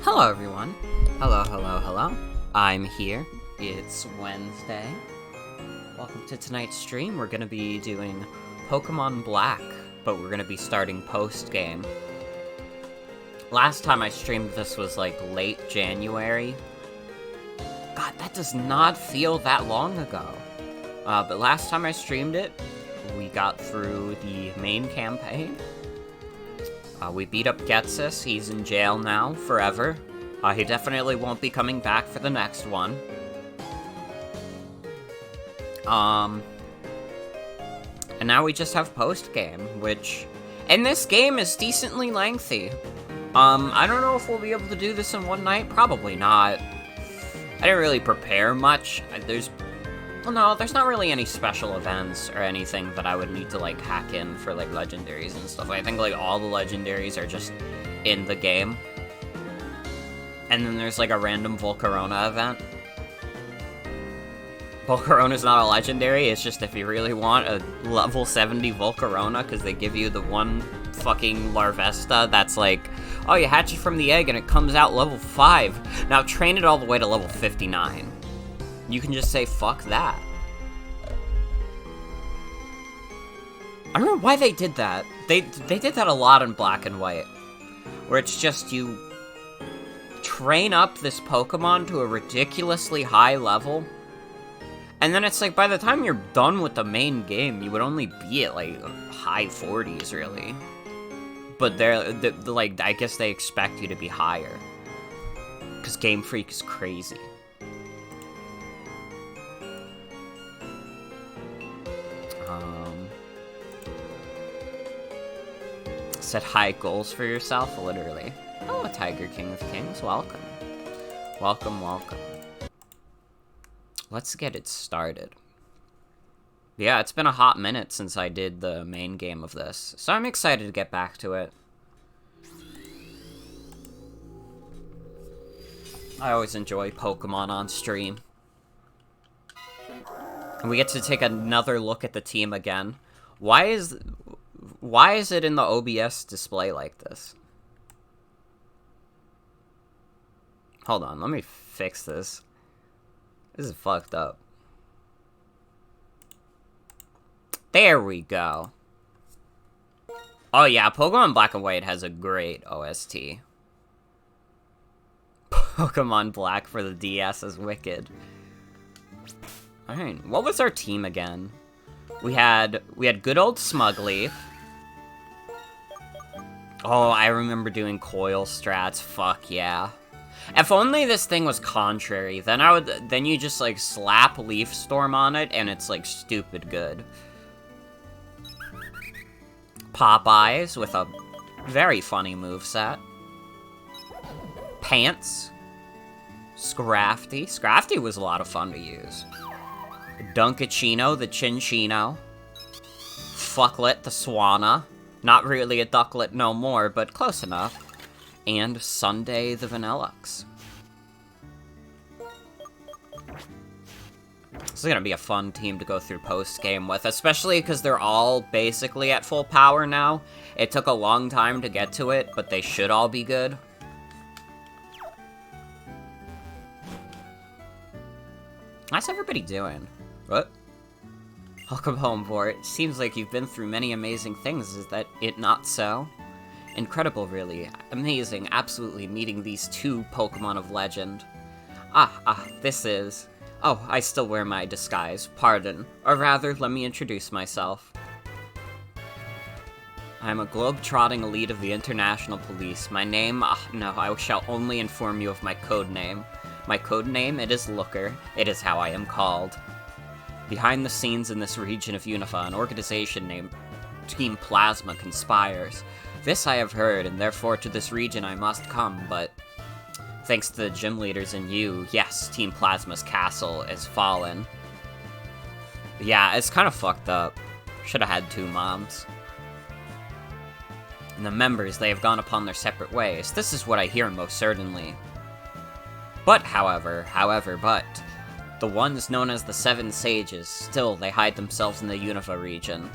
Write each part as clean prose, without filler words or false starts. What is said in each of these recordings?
Hello everyone. Hello. I'm here. It's Wednesday. Welcome to tonight's stream. We're gonna be doing Pokemon Black, but we're gonna be starting post-game. Last time I streamed this was like late January. God, that does not feel that long ago. But last time I streamed it, we got through the main campaign. We beat up Getsus. He's in jail now, forever. He definitely won't be coming back for the next one. And now we just have post-game, which, in this game, is decently lengthy. I don't know if we'll be able to do this in one night. Probably not. I didn't really prepare much. There's not really any special events or anything that I would need to, like, hack in for, like, legendaries and stuff. I think, like, all the legendaries are just in the game. And then there's, like, a random Volcarona event. Volcarona's not a legendary, it's just if you really want a level 70 Volcarona, because they give you the one fucking Larvesta that's like, oh, you hatch it from the egg and it comes out level 5. Now train it all the way to level 59. You can just say, fuck that. I don't know why they did that. They did that a lot in Black and White. Where it's just you train up this Pokemon to a ridiculously high level. And then it's like, by the time you're done with the main game, you would only be at, like, high 40s, really. But like, I guess they expect you to be higher. Because Game Freak is crazy. Set high goals for yourself, literally. Oh, Tiger King of Kings, welcome. Welcome. Let's get it started. Yeah, it's been a hot minute since I did the main game of this, so I'm excited to get back to it. I always enjoy Pokemon on stream. And we get to take another look at the team again. Why is it in the OBS display like this? Hold on, let me fix this. This is fucked up. There we go. Oh yeah, Pokemon Black and White has a great OST. Pokemon Black for the DS is wicked. Alright, what was our team again? We had good old Smugleaf. Oh, I remember doing coil strats, fuck yeah. If only this thing was contrary, then you just, like, slap Leaf Storm on it, and it's, like, stupid good. Popeyes with a very funny moveset. Pants. Scrafty. Scrafty was a lot of fun to use. Dunkachino, the Chinchino. Fucklet, the Swanna. Not really a ducklet no more, but close enough. And Sunday the Vanillux. This is gonna be a fun team to go through post-game with, especially because they're all basically at full power now. It took a long time to get to it, but they should all be good. How's everybody doing? What? Welcome home, Vort. Seems like you've been through many amazing things, is that it not so? Incredible, really. Amazing, absolutely, meeting these two Pokemon of legend. This is... Oh, I still wear my disguise, pardon. Or rather, let me introduce myself. I'm a globe-trotting elite of the International Police. My name... no, I shall only inform you of my code name. My code name, it is Looker. It is how I am called. Behind the scenes in this region of Unova, an organization named Team Plasma conspires. This I have heard, and therefore to this region I must come, but... Thanks to the gym leaders and you, yes, Team Plasma's castle is fallen. Yeah, it's kind of fucked up. Should've had two moms. And the members, they have gone upon their separate ways. This is what I hear most certainly. But, however, the ones known as the Seven Sages, still they hide themselves in the Unova region.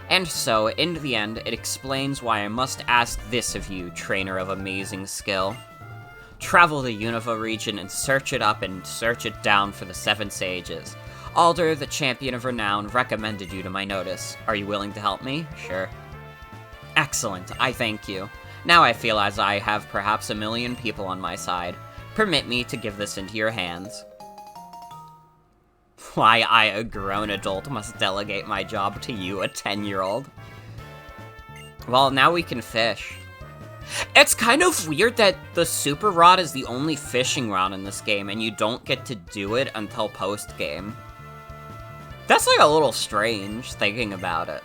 And so, in the end, it explains why I must ask this of you, trainer of amazing skill. Travel the Unova region and search it up and search it down for the 7 sages. Alder, the champion of renown, recommended you to my notice. Are you willing to help me? Sure. Excellent, I thank you. Now I feel as I have perhaps 1 million people on my side. Permit me to give this into your hands. Why I, a grown adult, must delegate my job to you, a 10-year-old? Well, now we can fish. It's kind of weird that the super rod is the only fishing rod in this game, and you don't get to do it until post-game. That's like a little strange, thinking about it.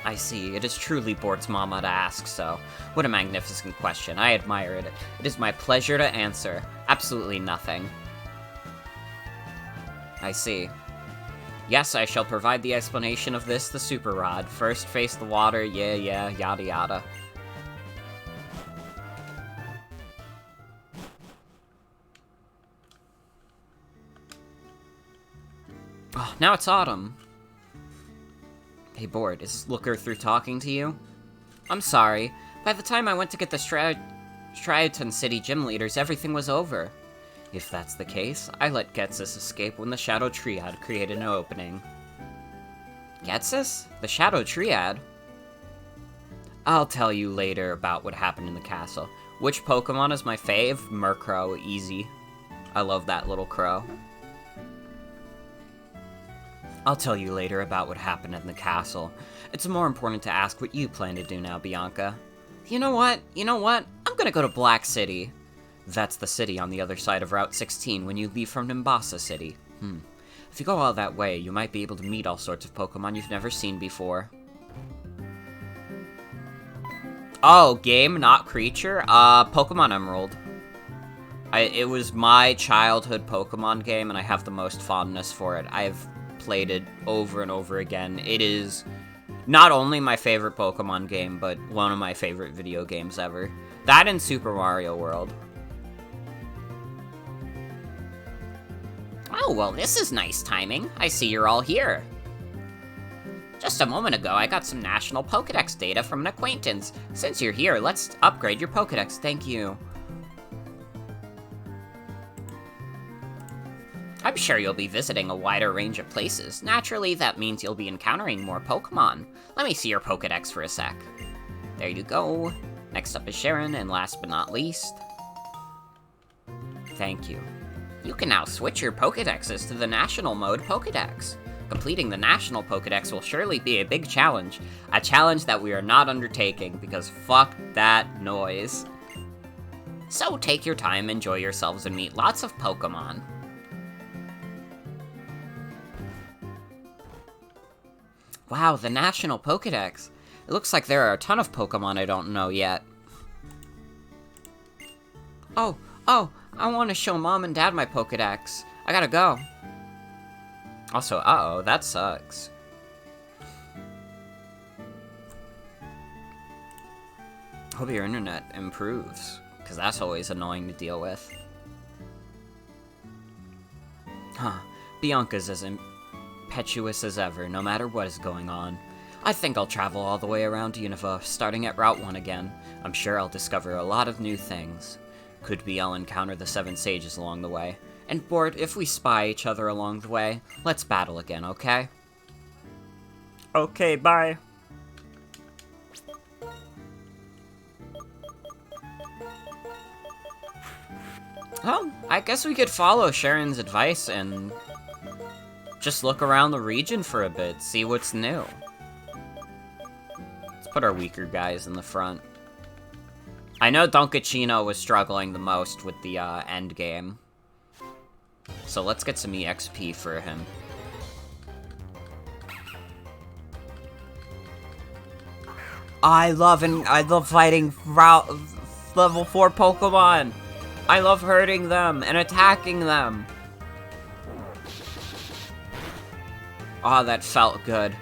I see, it is truly Bort's mama to ask so. What a magnificent question, I admire it. It is my pleasure to answer. Absolutely nothing. I see. Yes, I shall provide the explanation of this, the super rod. First face the water, yeah, yada yada. Oh, now it's autumn. Hey, Bort, is Looker through talking to you? I'm sorry. By the time I went to get the Striaton City gym leaders, everything was over. If that's the case, I let Getsus escape when the Shadow Triad created an opening. Getsus? The Shadow Triad? I'll tell you later about what happened in the castle. Which Pokemon is my fave? Murkrow, easy. I love that little crow. I'll tell you later about what happened in the castle. It's more important to ask what you plan to do now, Bianca. You know what? I'm gonna go to Black City. That's the city on the other side of Route 16 when you leave from Nimbasa City. If you go all that way, you might be able to meet all sorts of Pokemon you've never seen before. Oh, game, not creature? Pokemon Emerald. It was my childhood Pokemon game, and I have the most fondness for it. I've played it over and over again. It is not only my favorite Pokemon game, but one of my favorite video games ever. That and Super Mario World. Oh, well, this is nice timing. I see you're all here. Just a moment ago, I got some national Pokedex data from an acquaintance. Since you're here, let's upgrade your Pokedex. Thank you. I'm sure you'll be visiting a wider range of places. Naturally, that means you'll be encountering more Pokemon. Let me see your Pokedex for a sec. There you go. Next up is Sharon, and last but not least... Thank you. You can now switch your Pokedexes to the National Mode Pokedex. Completing the National Pokedex will surely be a big challenge. A challenge that we are not undertaking, because fuck that noise. So take your time, enjoy yourselves, and meet lots of Pokemon. Wow, the National Pokedex. It looks like there are a ton of Pokemon I don't know yet. Oh, I want to show Mom and Dad my Pokedex. I gotta go. Also, uh-oh, that sucks. Hope your internet improves, because that's always annoying to deal with. Huh, Bianca's as impetuous as ever, no matter what is going on. I think I'll travel all the way around Unova, starting at Route 1 again. I'm sure I'll discover a lot of new things. Could be I'll encounter the 7 sages along the way. And Bort, if we spy each other along the way, let's battle again, okay? Okay, bye. Well, I guess we could follow Sharon's advice and just look around the region for a bit, see what's new. Let's put our weaker guys in the front. I know Donkachino was struggling the most with the end game. So let's get some EXP for him. I love fighting level 4 Pokemon. I love hurting them and attacking them. Oh, that felt good.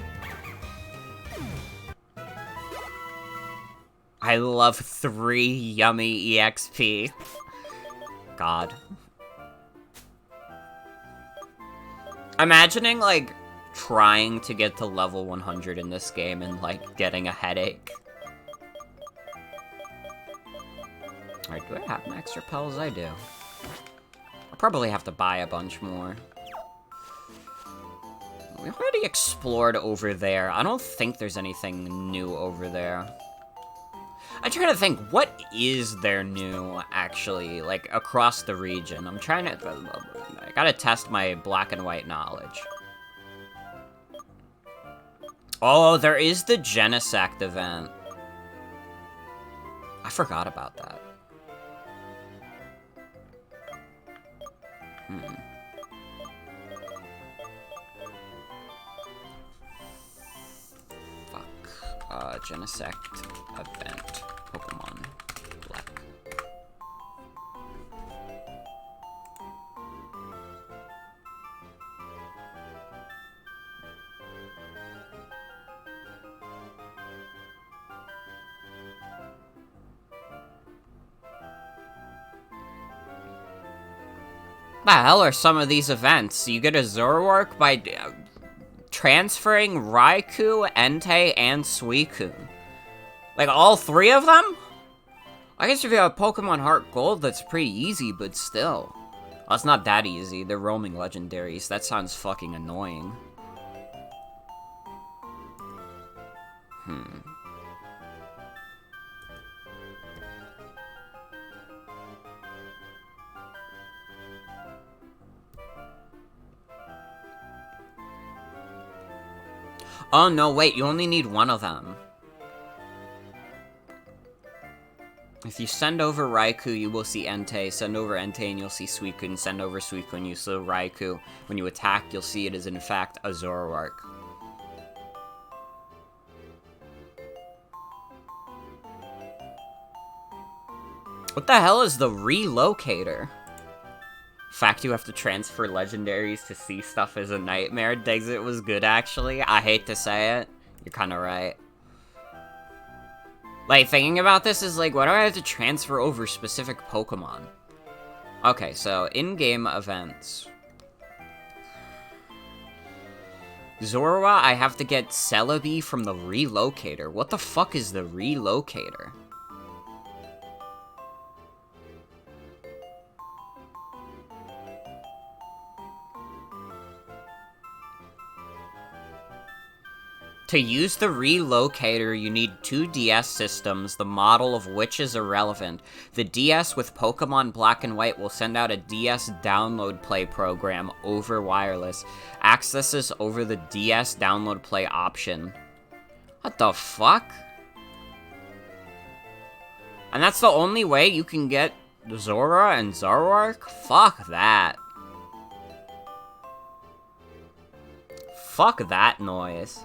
I love 3 yummy EXP. God. Imagining, like, trying to get to level 100 in this game and, like, getting a headache. Alright, do I have max repels? I do. I'll probably have to buy a bunch more. We already explored over there. I don't think there's anything new over there. I'm trying to think, what is there new, actually, like, across the region? I'm trying to... I gotta test my black and white knowledge. Oh, there is the Genesect event. I forgot about that. Genesect event. Pokemon Black. The hell are some of these events? You get a Zoroark by transferring Raikou, Entei, and Suicune. Like, all three of them? I guess if you have Pokemon Heart Gold, that's pretty easy, but still. Well, it's not that easy. They're roaming legendaries. That sounds fucking annoying. Oh, no, wait. You only need one of them. If you send over Raikou, you will see Entei. Send over Entei and you'll see Suicune. Send over Suicune, you see Raikou. When you attack, you'll see it is in fact a Zoroark. What the hell is the relocator? Fact you have to transfer legendaries to see stuff is a nightmare. Dexit was good, actually. I hate to say it. You're kinda right. Like, thinking about this is like, why do I have to transfer over specific Pokemon? Okay, so, in-game events. Zorua, I have to get Celebi from the relocator. What the fuck is the relocator? To use the relocator, you need 2 DS systems, the model of which is irrelevant. The DS with Pokemon Black and White will send out a DS download play program over wireless. Access this over the DS download play option. What the fuck? And that's the only way you can get Zora and Zoroark? Fuck that. Fuck that noise.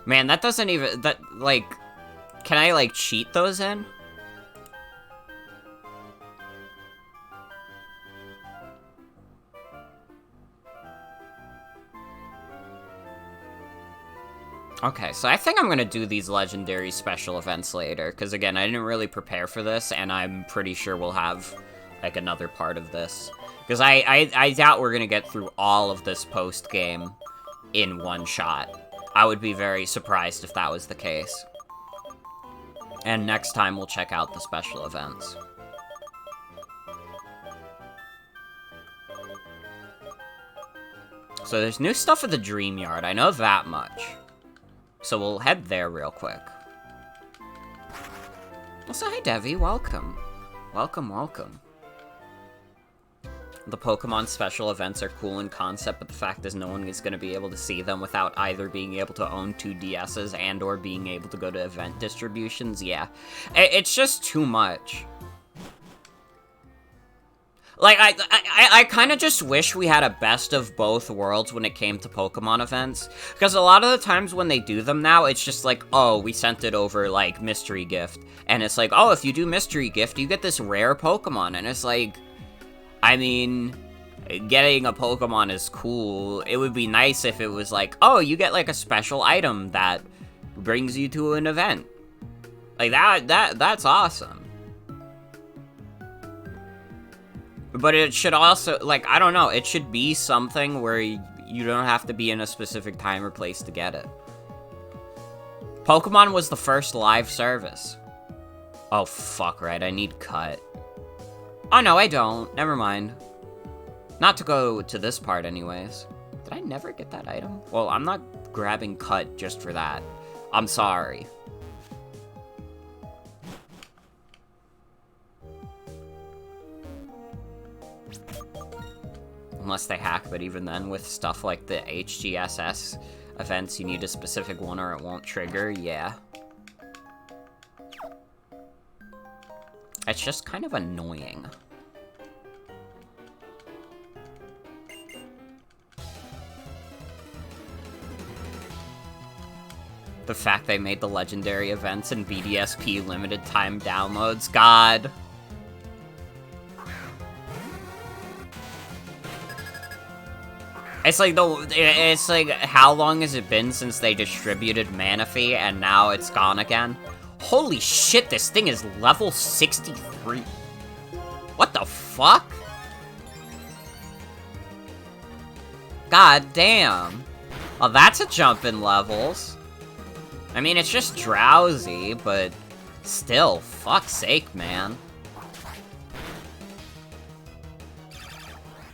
Man, that doesn't even, like, can I, like, cheat those in? Okay, so I think I'm gonna do these legendary special events later, because again, I didn't really prepare for this, and I'm pretty sure we'll have, like, another part of this. Because I doubt we're gonna get through all of this post-game in one shot. I would be very surprised if that was the case. And next time we'll check out the special events. So there's new stuff at the Dream Yard, I know that much. So we'll head there real quick. Also, hi Devi, welcome. Welcome, welcome. The Pokemon special events are cool in concept, but the fact is no one is going to be able to see them without either being able to own 2 DSs and or being able to go to event distributions. Yeah, it's just too much. Like, I kind of just wish we had a best of both worlds when it came to Pokemon events. Because a lot of the times when they do them now, it's just like, oh, we sent it over, like, Mystery Gift. And it's like, oh, if you do Mystery Gift, you get this rare Pokemon. And it's like, I mean, getting a Pokemon is cool. It would be nice if it was like, oh, you get, like, a special item that brings you to an event. Like, that's awesome. But it should also, like, I don't know, it should be something where you don't have to be in a specific time or place to get it. Pokemon was the first live service. Oh, fuck, right, I need cut. Oh, no, I don't. Never mind. Not to go to this part, anyways. Did I never get that item? Well, I'm not grabbing cut just for that. I'm sorry. Unless they hack, but even then, with stuff like the HGSS events, you need a specific one or it won't trigger, yeah. It's just kind of annoying. The fact they made the legendary events and BDSP limited time downloads, God. It's like, how long has it been since they distributed Manaphy, and now it's gone again? Holy shit, this thing is level 63. What the fuck? God damn. Well, that's a jump in levels. I mean, it's just drowsy, but still, fuck's sake, man.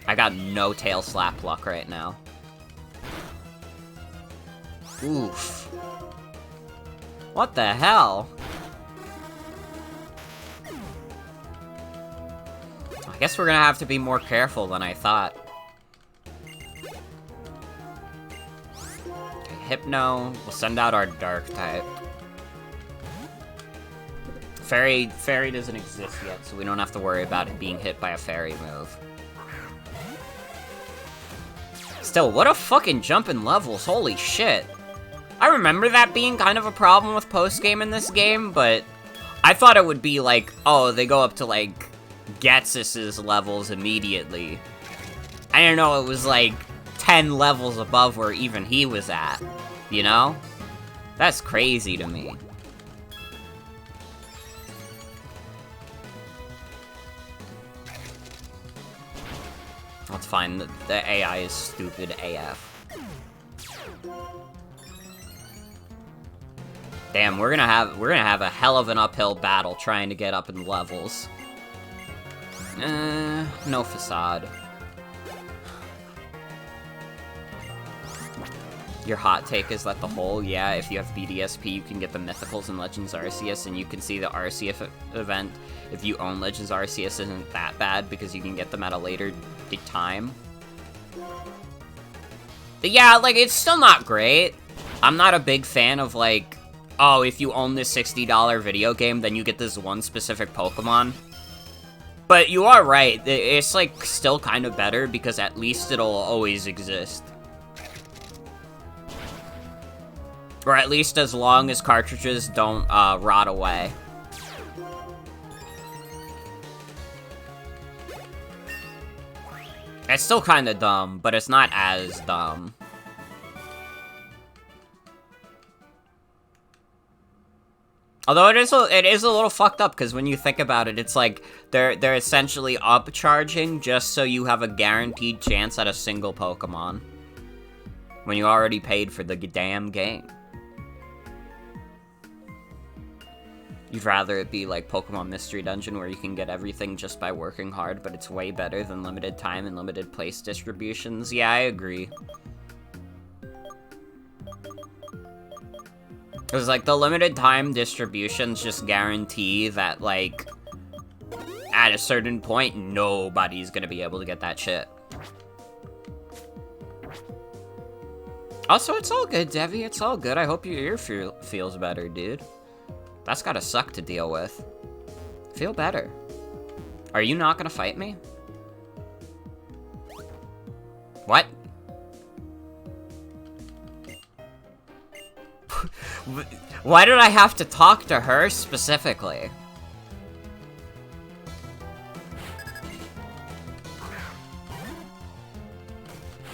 I got no tail slap luck right now. Oof. What the hell? I guess we're gonna have to be more careful than I thought. Okay, Hypno. We'll send out our Dark type. Fairy doesn't exist yet, so we don't have to worry about it being hit by a fairy move. Still, what a fucking jump in levels, holy shit. I remember that being kind of a problem with post-game in this game, but I thought it would be like, oh, they go up to, like, Getsus's levels immediately. I didn't know it was, like, 10 levels above where even he was at, you know? That's crazy to me. That's fine, the AI is stupid AF. Damn, we're gonna have a hell of an uphill battle trying to get up in levels. No facade. Your hot take is that the whole, yeah, if you have BDSP, you can get the Mythicals and Legends Arceus, and you can see the Arceus event. If you own Legends Arceus, isn't that bad, because you can get them at a later time. But yeah, like, it's still not great. I'm not a big fan of, like, oh, if you own this $60 video game, then you get this one specific Pokemon. But you are right, it's, like, still kind of better, because at least it'll always exist. Or at least as long as cartridges don't, rot away. It's still kinda dumb, but it's not as dumb. Although it is a little fucked up, because when you think about it, it's like, they're essentially upcharging just so you have a guaranteed chance at a single Pokemon. When you already paid for the damn game. You'd rather it be like Pokemon Mystery Dungeon where you can get everything just by working hard, but it's way better than limited time and limited place distributions. Yeah, I agree. Because, like, the limited time distributions just guarantee that, like, at a certain point, nobody's gonna be able to get that shit. Also, it's all good, Devi. It's all good. I hope your ear feels better, dude. That's gotta suck to deal with. Feel better. Are you not gonna fight me? What? Why did I have to talk to her specifically?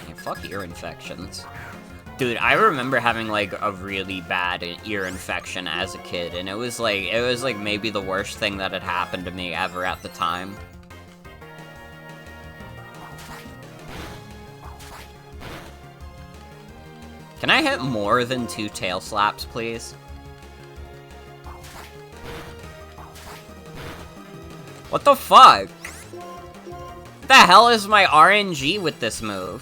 Yeah, fuck ear infections. Dude, I remember having, like, a really bad ear infection as a kid, and it was like maybe the worst thing that had happened to me ever at the time. Can I hit more than 2 tail slaps, please? What the fuck? What the hell is my RNG with this move?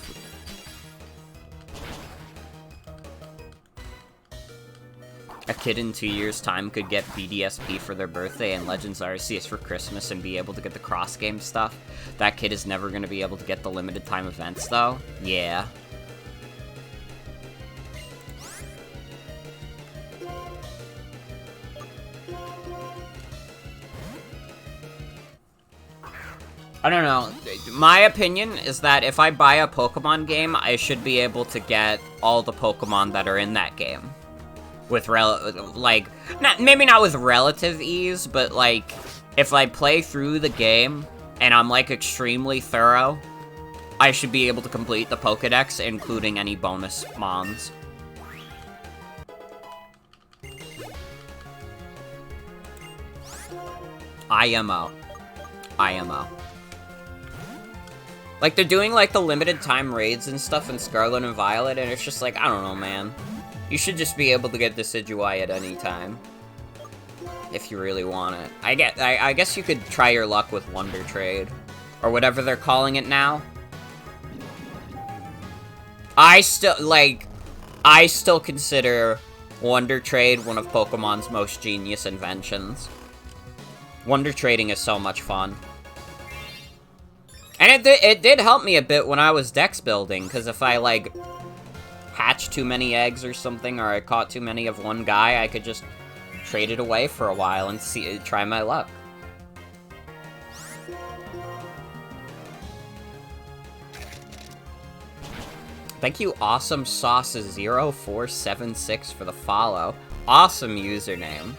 A kid in 2 years' time could get BDSP for their birthday and Legends Arceus for Christmas and be able to get the cross-game stuff. That kid is never going to be able to get the limited time events, though. Yeah. I don't know. My opinion is that if I buy a Pokemon game, I should be able to get all the Pokemon that are in that game. With maybe not with relative ease, but like, if I play through the game and I'm like extremely thorough, I should be able to complete the Pokedex, including any bonus mons. IMO. IMO. Like, they're doing, like, the limited time raids and stuff in Scarlet and Violet, and it's just like, I don't know, man. You should just be able to get Decidueye at any time. If you really want it. I guess you could try your luck with Wonder Trade. Or whatever they're calling it now. I still consider Wonder Trade one of Pokemon's most genius inventions. Wonder Trading is so much fun. And it did help me a bit when I was dex building, because if I, like, hatched too many eggs or something, or I caught too many of one guy, I could just trade it away for a while and try my luck. Thank you, Awesome Sauce 0476 for the follow. Awesome username.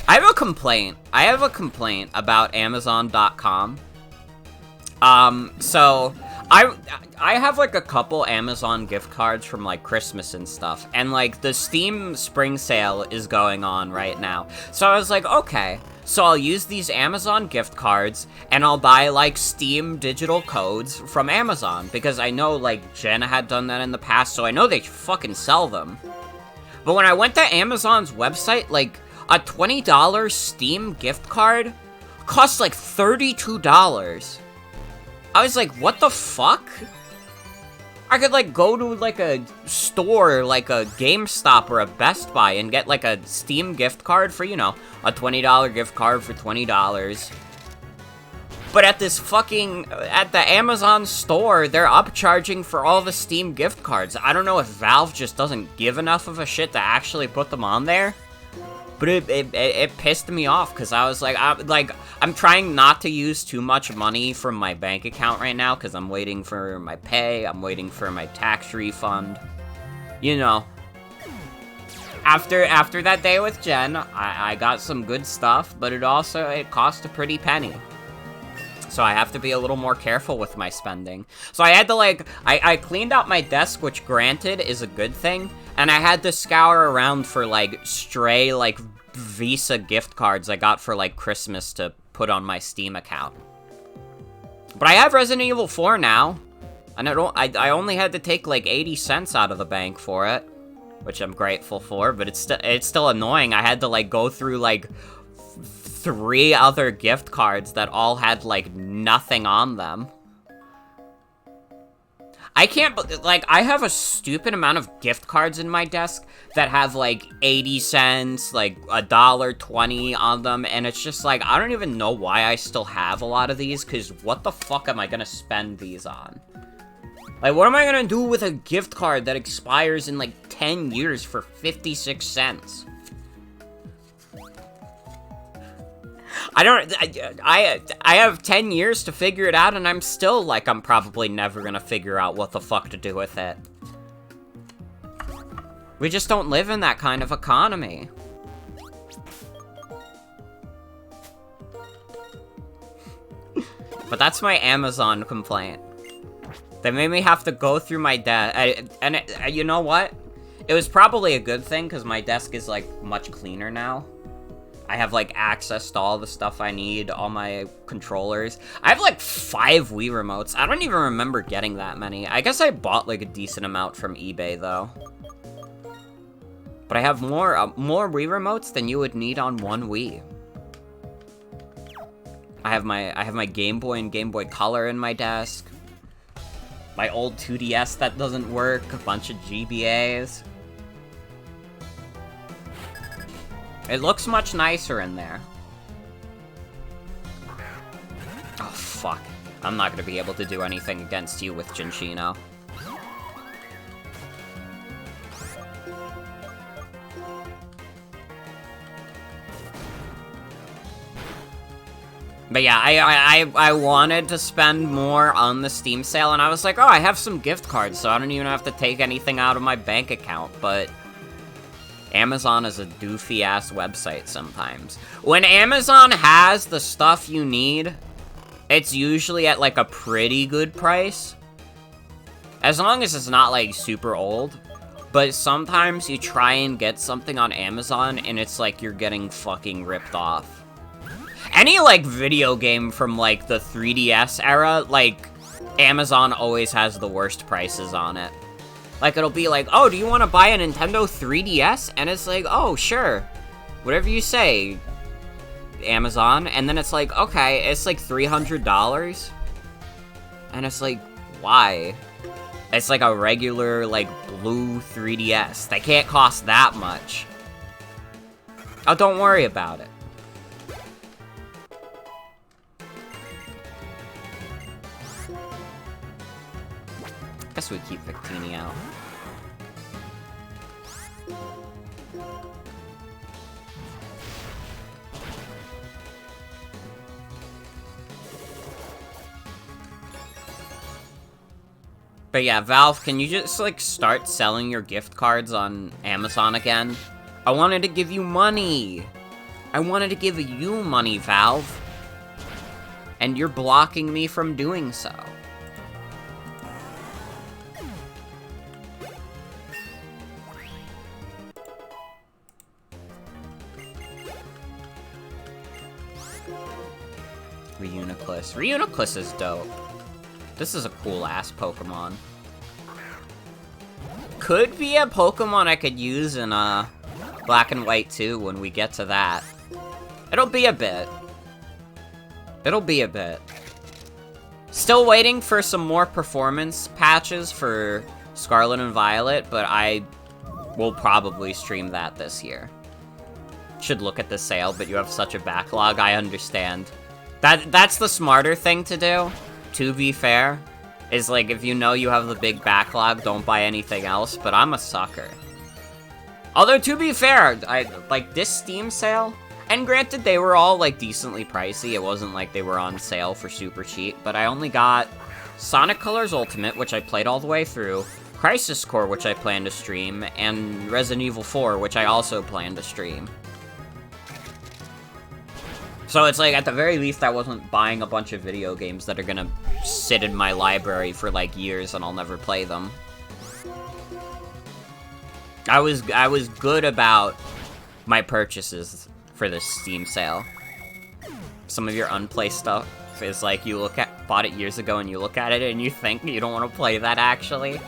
I have a complaint. I have a complaint about Amazon.com. So I have like a couple Amazon gift cards from like Christmas and stuff, and like the Steam Spring Sale is going on right now. So I was like, okay, so I'll use these Amazon gift cards and I'll buy like Steam digital codes from Amazon, because I know like Jenna had done that in the past, so I know they fucking sell them. But when I went to Amazon's website, like, a $20 Steam gift card costs like $32. I was like, what the fuck? I could like go to like a store, like a GameStop or a Best Buy, and get like a Steam gift card for, you know, a $20 gift card for $20. But at this at the Amazon store, they're upcharging for all the Steam gift cards. I don't know if Valve just doesn't give enough of a shit to actually put them on there. But it pissed me off, because I was like, I'm trying not to use too much money from my bank account right now, because I'm waiting for my pay, I'm waiting for my tax refund. You know. After that day with Jen, I got some good stuff, but it cost a pretty penny. So I have to be a little more careful with my spending. So I had to, like, I cleaned out my desk, which granted is a good thing, and I had to scour around for, like, stray, like, Visa gift cards I got for, like, Christmas to put on my Steam account. But I have Resident Evil 4 now, and I only had to take, like, 80 cents out of the bank for it, which I'm grateful for, but it's still annoying. I had to, like, go through, like, 3 other gift cards that all had, like, nothing on them. I can't, like, I have a stupid amount of gift cards in my desk that have, like, 80 cents, like, $1.20 on them, and it's just, like, I don't even know why I still have a lot of these, because what the fuck am I gonna spend these on? Like, what am I gonna do with a gift card that expires in, like, 10 years for 56 cents? I have 10 years to figure it out, and I'm still, like, I'm probably never gonna figure out what the fuck to do with it. We just don't live in that kind of economy. But that's my Amazon complaint. They made me have to go through my desk, and you know what? It was probably a good thing, because my desk is, like, much cleaner now. I have, like, access to all the stuff I need, all my controllers. I have, like, 5 Wii remotes. I don't even remember getting that many. I guess I bought, like, a decent amount from eBay, though. But I have more Wii remotes than you would need on one Wii. I have my Game Boy and Game Boy Color in my desk. My old 2DS that doesn't work, a bunch of GBAs. It looks much nicer in there. Oh, fuck. I'm not gonna be able to do anything against you with Genshin. But yeah, I wanted to spend more on the Steam sale, and I was like, oh, I have some gift cards, so I don't even have to take anything out of my bank account, but Amazon is a doofy-ass website sometimes. When Amazon has the stuff you need, it's usually at, like, a pretty good price. As long as it's not, like, super old. But sometimes you try and get something on Amazon, and it's like you're getting fucking ripped off. Any, like, video game from, like, the 3DS era, like, Amazon always has the worst prices on it. Like, it'll be like, oh, do you want to buy a Nintendo 3DS? And it's like, oh, sure. Whatever you say, Amazon. And then it's like, okay, it's like $300. And it's like, why? It's like a regular, like, blue 3DS. They can't cost that much. Oh, don't worry about it. Guess we keep Victini out. But yeah, Valve, can you just, like, start selling your gift cards on Amazon again? I wanted to give you money! I wanted to give you money, Valve! And you're blocking me from doing so. Reuniclus. Reuniclus is dope. This is a cool-ass Pokemon. Could be a Pokemon I could use in, Black and White 2 when we get to that. It'll be a bit. It'll be a bit. Still waiting for some more performance patches for Scarlet and Violet, but I will probably stream that this year. Should look at the sale, but you have such a backlog, I understand. That's the smarter thing to do, to be fair, is like, if you know you have the big backlog, don't buy anything else, but I'm a sucker. Although, to be fair, like, this Steam sale, and granted, they were all, like, decently pricey, it wasn't like they were on sale for super cheap, but I only got Sonic Colors Ultimate, which I played all the way through, Crisis Core, which I plan to stream, and Resident Evil 4, which I also plan to stream. So it's like, at the very least, I wasn't buying a bunch of video games that are gonna sit in my library for, like, years and I'll never play them. I was good about my purchases for this Steam sale. Some of your unplay stuff is like, you bought it years ago and you look at it and you think you don't want to play that actually.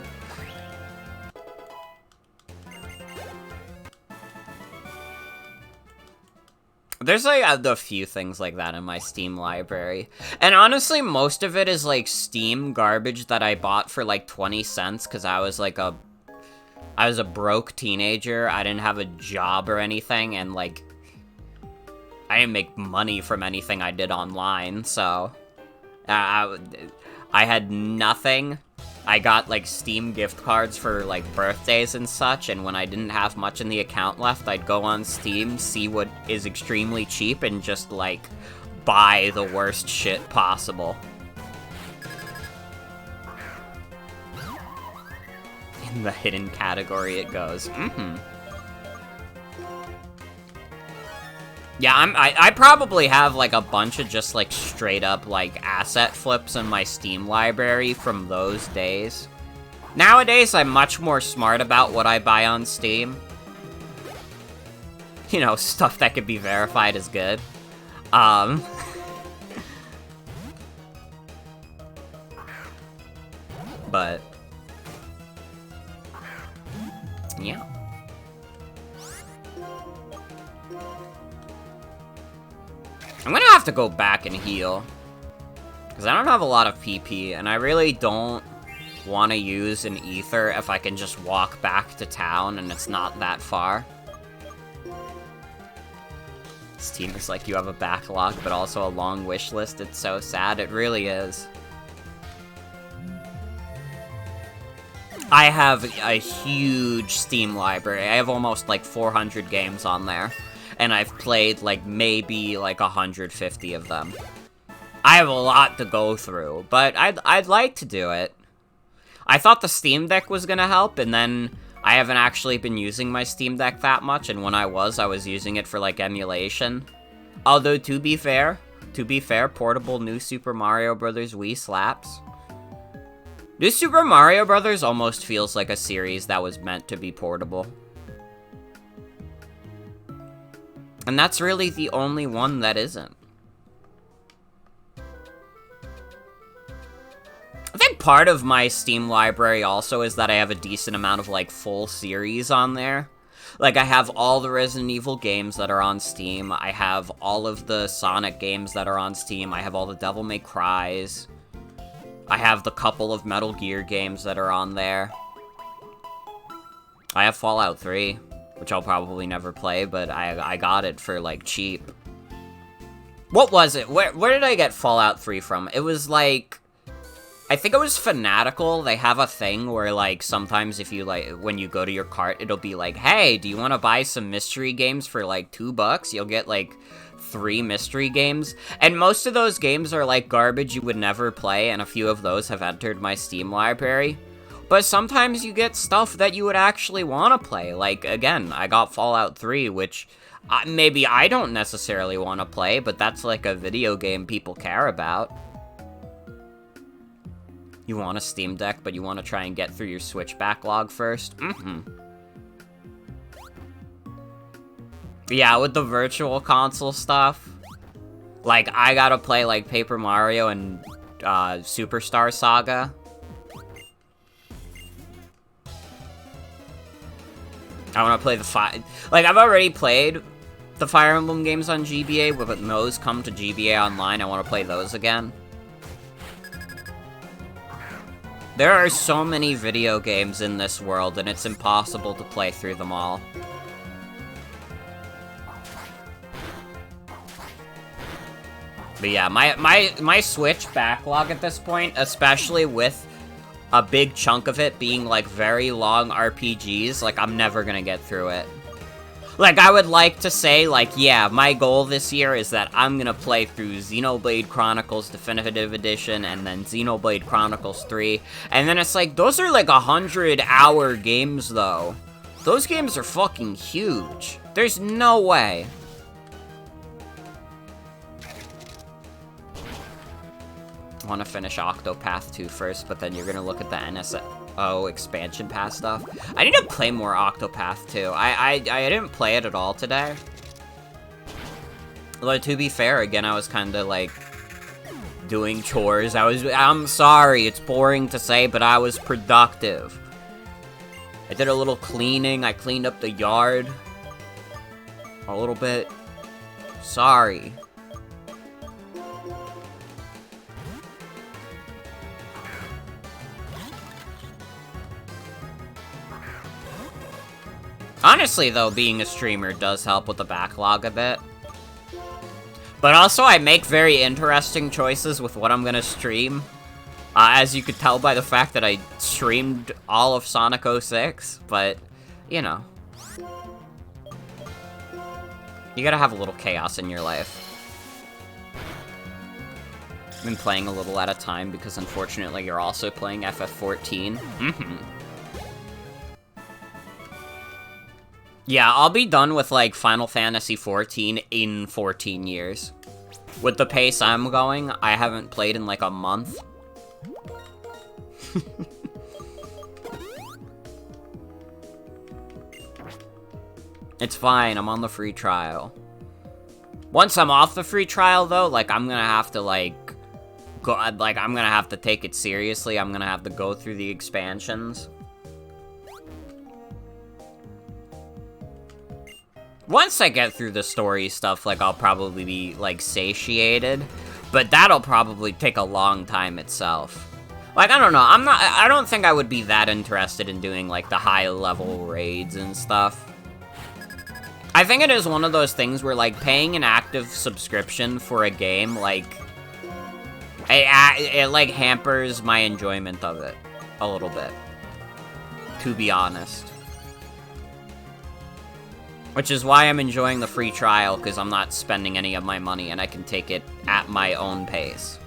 There's, like, a few things like that in my Steam library. And honestly, most of it is, like, Steam garbage that I bought for, like, 20 cents, because I was, like, I was a broke teenager, I didn't have a job or anything, and, like, I didn't make money from anything I did online, so I had nothing. I got, like, Steam gift cards for, like, birthdays and such, and when I didn't have much in the account left, I'd go on Steam, see what is extremely cheap, and just, like, buy the worst shit possible. In the hidden category it goes. Yeah, I probably have, like, a bunch of just, like, straight-up, like, asset flips in my Steam library from those days. Nowadays, I'm much more smart about what I buy on Steam. You know, stuff that could be verified as good. But... yeah. I'm gonna have to go back and heal. Because I don't have a lot of PP, and I really don't want to use an ether if I can just walk back to town and it's not that far. This team is like, you have a backlog, but also a long wish list. It's so sad. It really is. I have a huge Steam library. I have almost like 400 games on there. And I've played like maybe like 150 of them. I have a lot to go through, but I'd like to do it. I thought the Steam Deck was gonna help, and then I haven't actually been using my Steam Deck that much, and when I was using it for, like, emulation. Although, to be fair, portable New Super Mario Bros. Wii slaps. New Super Mario Bros. Almost feels like a series that was meant to be portable. And that's really the only one that isn't. I think part of my Steam library also is that I have a decent amount of, like, full series on there. Like, I have all the Resident Evil games that are on Steam. I have all of the Sonic games that are on Steam. I have all the Devil May Cries. I have the couple of Metal Gear games that are on there. I have Fallout 3, which I'll probably never play, but I got it for, like, cheap. What was it? Where did I get Fallout 3 from? It was, like... I think it was Fanatical. They have a thing where, like, sometimes if you, like, when you go to your cart, it'll be like, hey, do you want to buy some mystery games for, like, $2? You'll get, like, 3 mystery games. And most of those games are, like, garbage you would never play, and a few of those have entered my Steam library. But sometimes you get stuff that you would actually want to play. Like, again, I got Fallout 3, which maybe I don't necessarily want to play, but that's, like, a video game people care about. You want a Steam Deck, but you want to try and get through your Switch backlog first? Yeah, with the Virtual Console stuff, like, I gotta play, like, Paper Mario and Superstar Saga. I want to play like, I've already played the Fire Emblem games on GBA, but when those come to GBA Online, I want to play those again. There are so many video games in this world, and it's impossible to play through them all. But yeah, my Switch backlog at this point, especially with a big chunk of it being, like, very long RPGs, like, I'm never gonna get through it. Like, I would like to say, like, yeah, my goal this year is that I'm gonna play through Xenoblade Chronicles Definitive Edition and then Xenoblade Chronicles 3. And then it's like, those are like 100-hour games, though. Those games are fucking huge. There's no way. I want to finish Octopath 2 first, but then you're gonna look at the NSO expansion pass stuff. I need to play more Octopath 2. I didn't play it at all today. Although, to be fair, again, I was kind of, like, doing chores. I'm sorry, it's boring to say, but I was productive. I did a little cleaning. I cleaned up the yard a little bit. Sorry. Honestly, though, being a streamer does help with the backlog a bit. But also, I make very interesting choices with what I'm gonna stream. As you could tell by the fact that I streamed all of Sonic 06, but, you know. You gotta have a little chaos in your life. I've been playing a little at a time because, unfortunately, you're also playing FF14. Yeah, I'll be done with, like, Final Fantasy XIV in 14 years. With the pace I'm going, I haven't played in, like, a month. It's fine, I'm on the free trial. Once I'm off the free trial, though, like, I'm gonna have to, like, I'm gonna have to take it seriously. I'm gonna have to go through the expansions. Once I get through the story stuff, like, I'll probably be, like, satiated. But that'll probably take a long time itself. Like, I don't know, I don't think I would be that interested in doing, like, the high-level raids and stuff. I think it is one of those things where, like, paying an active subscription for a game, like, it like, hampers my enjoyment of it a little bit, to be honest. Which is why I'm enjoying the free trial, because I'm not spending any of my money, and I can take it at my own pace.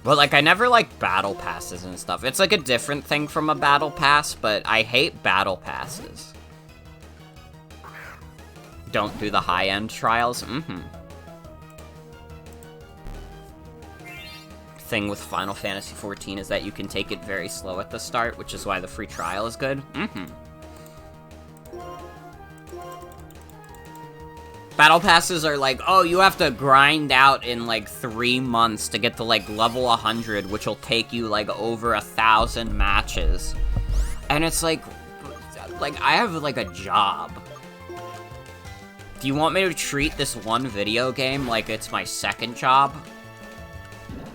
But, like, I never like battle passes and stuff. It's, like, a different thing from a battle pass, but I hate battle passes. Don't do the high-end trials? Thing with Final Fantasy XIV is that you can take it very slow at the start, which is why the free trial is good. Battle passes are like, oh, you have to grind out in, like, 3 months to get to, like, level 100, which will take you, like, over 1,000 matches. And it's like, I have, like, a job. Do you want me to treat this one video game like it's my second job?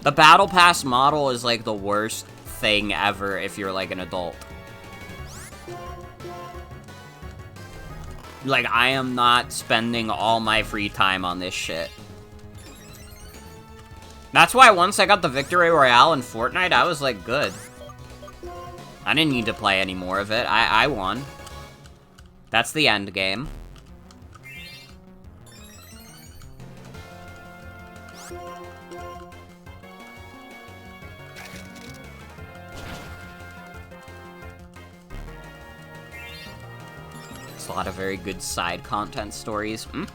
The Battle Pass model is, like, the worst thing ever if you're, like, an adult. Like, I am not spending all my free time on this shit. That's why once I got the Victory Royale in Fortnite, I was, like, good. I didn't need to play any more of it. I won. That's the end game. A lot of very good side content stories. With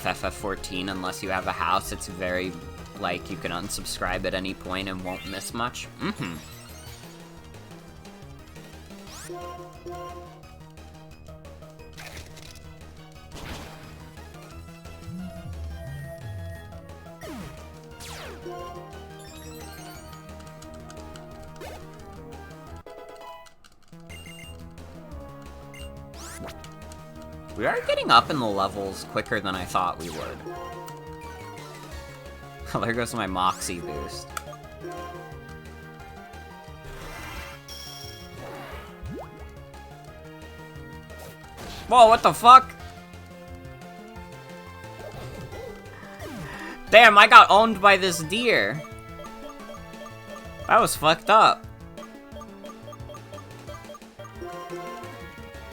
FF14, unless you have a house, it's very, like, you can unsubscribe at any point and won't miss much. We are getting up in the levels quicker than I thought we would. Oh, there goes my Moxie boost. Whoa, what the fuck? Damn, I got owned by this deer. That was fucked up.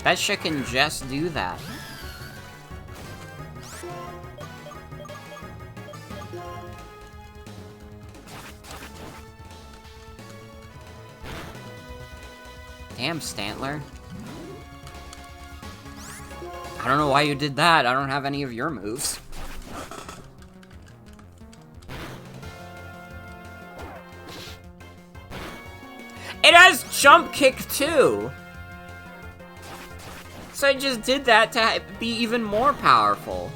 That shit can just do that. Damn, Stantler. I don't know why you did that. I don't have any of your moves. It has jump kick too! So I just did that to be even more powerful.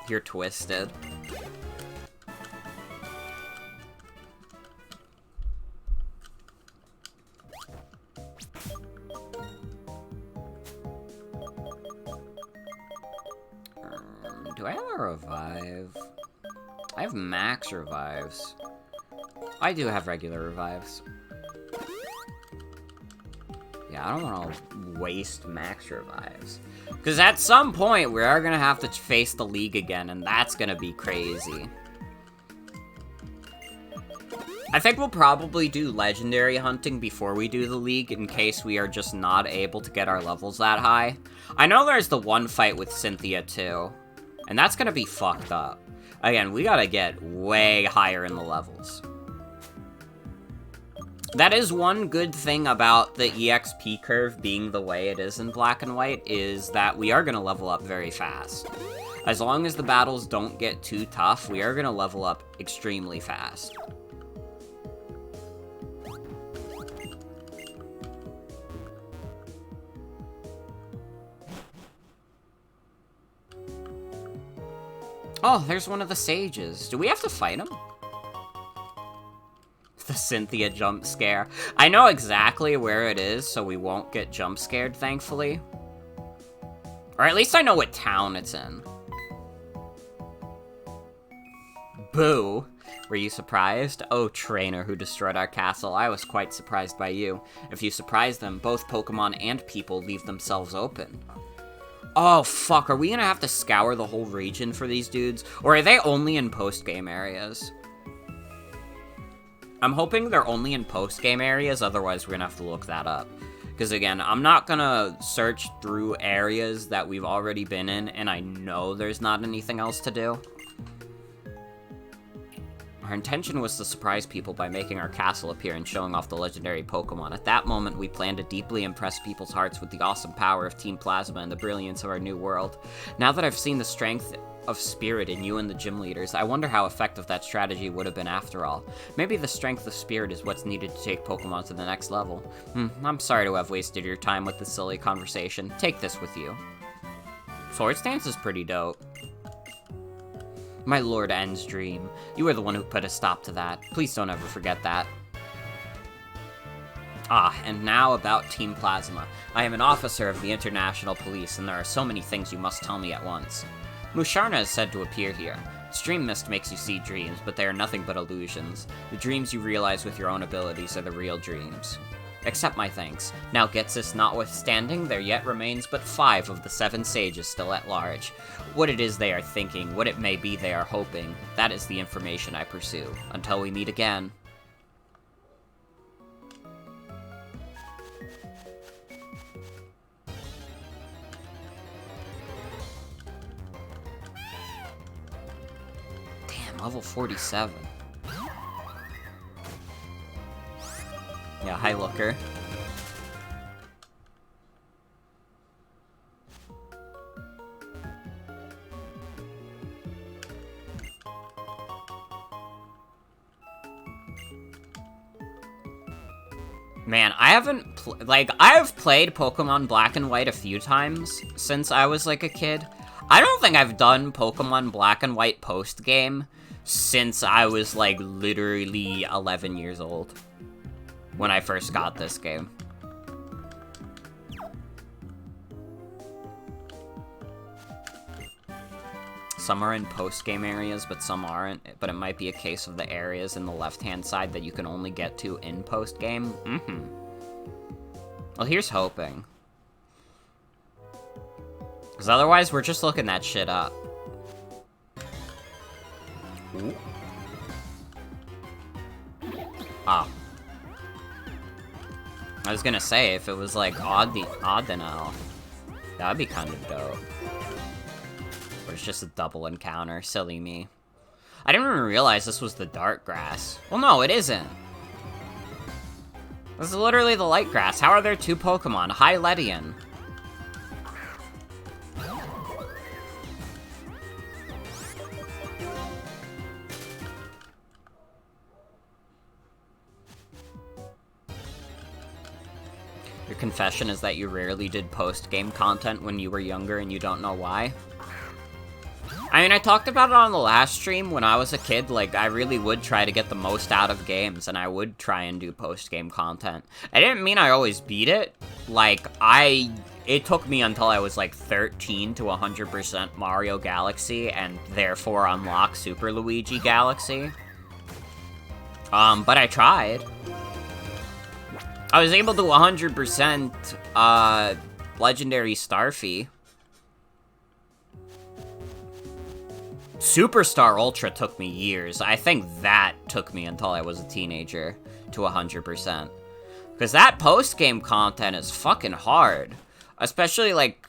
You're twisted. Do I have a revive? I have max revives. I do have regular revives. Yeah, I don't want to waste max revives. Because at some point, we are going to have to face the League again, and that's going to be crazy. I think we'll probably do legendary hunting before we do the League, in case we are just not able to get our levels that high. I know there's the one fight with Cynthia, too. And that's going to be fucked up. Again, we got to get way higher in the levels. That is one good thing about the EXP curve being the way it is in Black and White, is that we are going to level up very fast. As long as the battles don't get too tough, we are going to level up extremely fast. Oh, there's one of the sages. Do we have to fight him? The Cynthia jump scare. I know exactly where it is, so we won't get jump scared, thankfully. Or at least I know what town it's in. Boo! Were you surprised? Oh, trainer who destroyed our castle, I was quite surprised by you. If you surprise them, both Pokemon and people leave themselves open. Oh, fuck, are we gonna have to scour the whole region for these dudes? Or are they only in post-game areas? I'm hoping they're only in post-game areas, otherwise we're gonna have to look that up. Because again, I'm not gonna search through areas that we've already been in, and I know there's not anything else to do. Our intention was to surprise people by making our castle appear and showing off the legendary Pokemon. At that moment, we planned to deeply impress people's hearts with the awesome power of Team Plasma and the brilliance of our new world. Now that I've seen the strength of spirit in you and the gym leaders, I wonder how effective that strategy would have been after all. Maybe the strength of spirit is what's needed to take Pokemon to the next level. I'm sorry to have wasted your time with this silly conversation. Take this with you. Swords Dance is pretty dope. My Lord N's dream. You were the one who put a stop to that. Please don't ever forget that. Ah, and now about Team Plasma. I am an officer of the International Police, and there are so many things you must tell me at once. Musharna is said to appear here. Stream mist makes you see dreams, but they are nothing but illusions. The dreams you realize with your own abilities are the real dreams. Accept my thanks. Now Getsis notwithstanding, there yet remains but 5 of the 7 sages still at large. What it is they are thinking, what it may be they are hoping, that is the information I pursue. Until we meet again. Damn, level 47. Yeah, hi, Looker. Man, I haven't, I've played Pokemon Black and White a few times since I was, like, a kid. I don't think I've done Pokemon Black and White post-game since I was, like, literally 11 years old. When I first got this game. Some are in post-game areas, but some aren't. But it might be a case of the areas in the left-hand side that you can only get to in post-game. Well, here's hoping. Because otherwise, we're just looking that shit up. Ooh. Oh. I was gonna say, if it was, like, Audinel, that would be kind of dope. But it's just a double encounter. Silly me. I didn't even realize this was the dark grass. Well, no, it isn't. This is literally the light grass. How are there 2 Pokemon? Hi, Ledian. Your confession is that you rarely did post-game content when you were younger and you don't know why? I mean, I talked about it on the last stream. When I was a kid, like, I really would try to get the most out of games, and I would try and do post-game content. I didn't mean I always beat it. Like, it took me until I was, like, 13 to 100% Mario Galaxy, and therefore unlock Super Luigi Galaxy. But I tried. I was able to 100%, Legendary Starfy. Superstar Ultra took me years. I think that took me until I was a teenager to 100%. Because that post-game content is fucking hard. Especially, like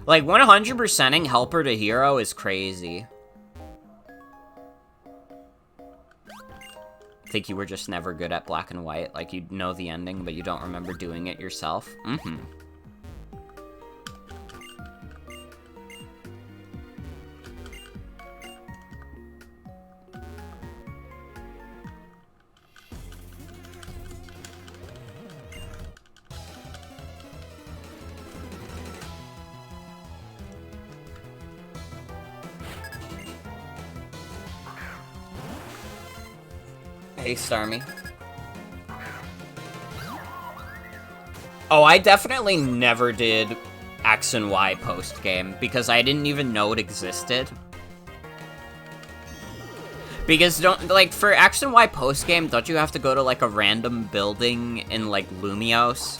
100%ing Helper to Hero is crazy. Think you were just never good at Black and White? Like, you know the ending, but you don't remember doing it yourself? Hey, Starmy. Oh, I definitely never did X and Y post-game, because I didn't even know it existed. Because, for X and Y post-game, don't you have to go to, like, a random building in, like, Lumiose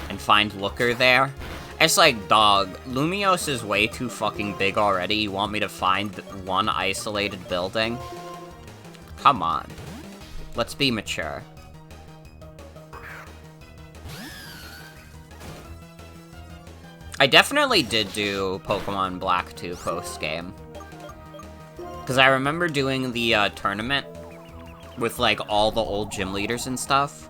and find Looker there? It's like, dog, Lumiose is way too fucking big already. You want me to find one isolated building? Come on. Let's be mature. I definitely did do Pokemon Black 2 post-game. Because I remember doing the tournament with, like, all the old gym leaders and stuff.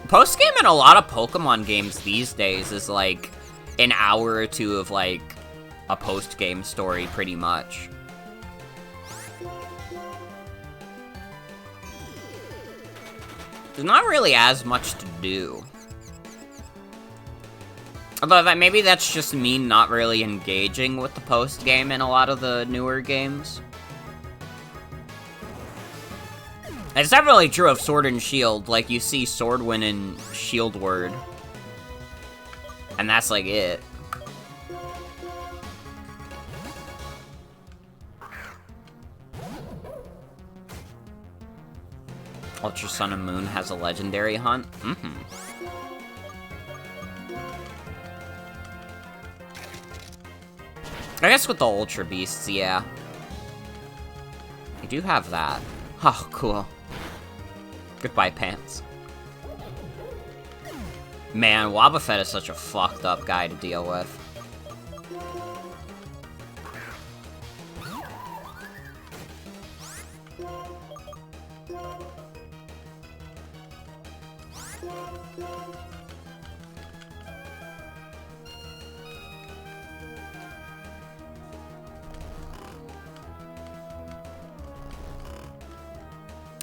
Post-game in a lot of Pokemon games these days is, like, an hour or two of, like, a post-game story, pretty much. There's not really as much to do. Although maybe that's just me not really engaging with the post-game in a lot of the newer games. It's definitely true of Sword and Shield. Like, you see Swordwind and Shieldward. And that's, like, it. Ultra Sun and Moon has a legendary hunt? Mm-hmm. I guess with the Ultra Beasts, yeah. You do have that. Oh, cool. Goodbye, Pants. Man, Wobbuffet is such a fucked up guy to deal with.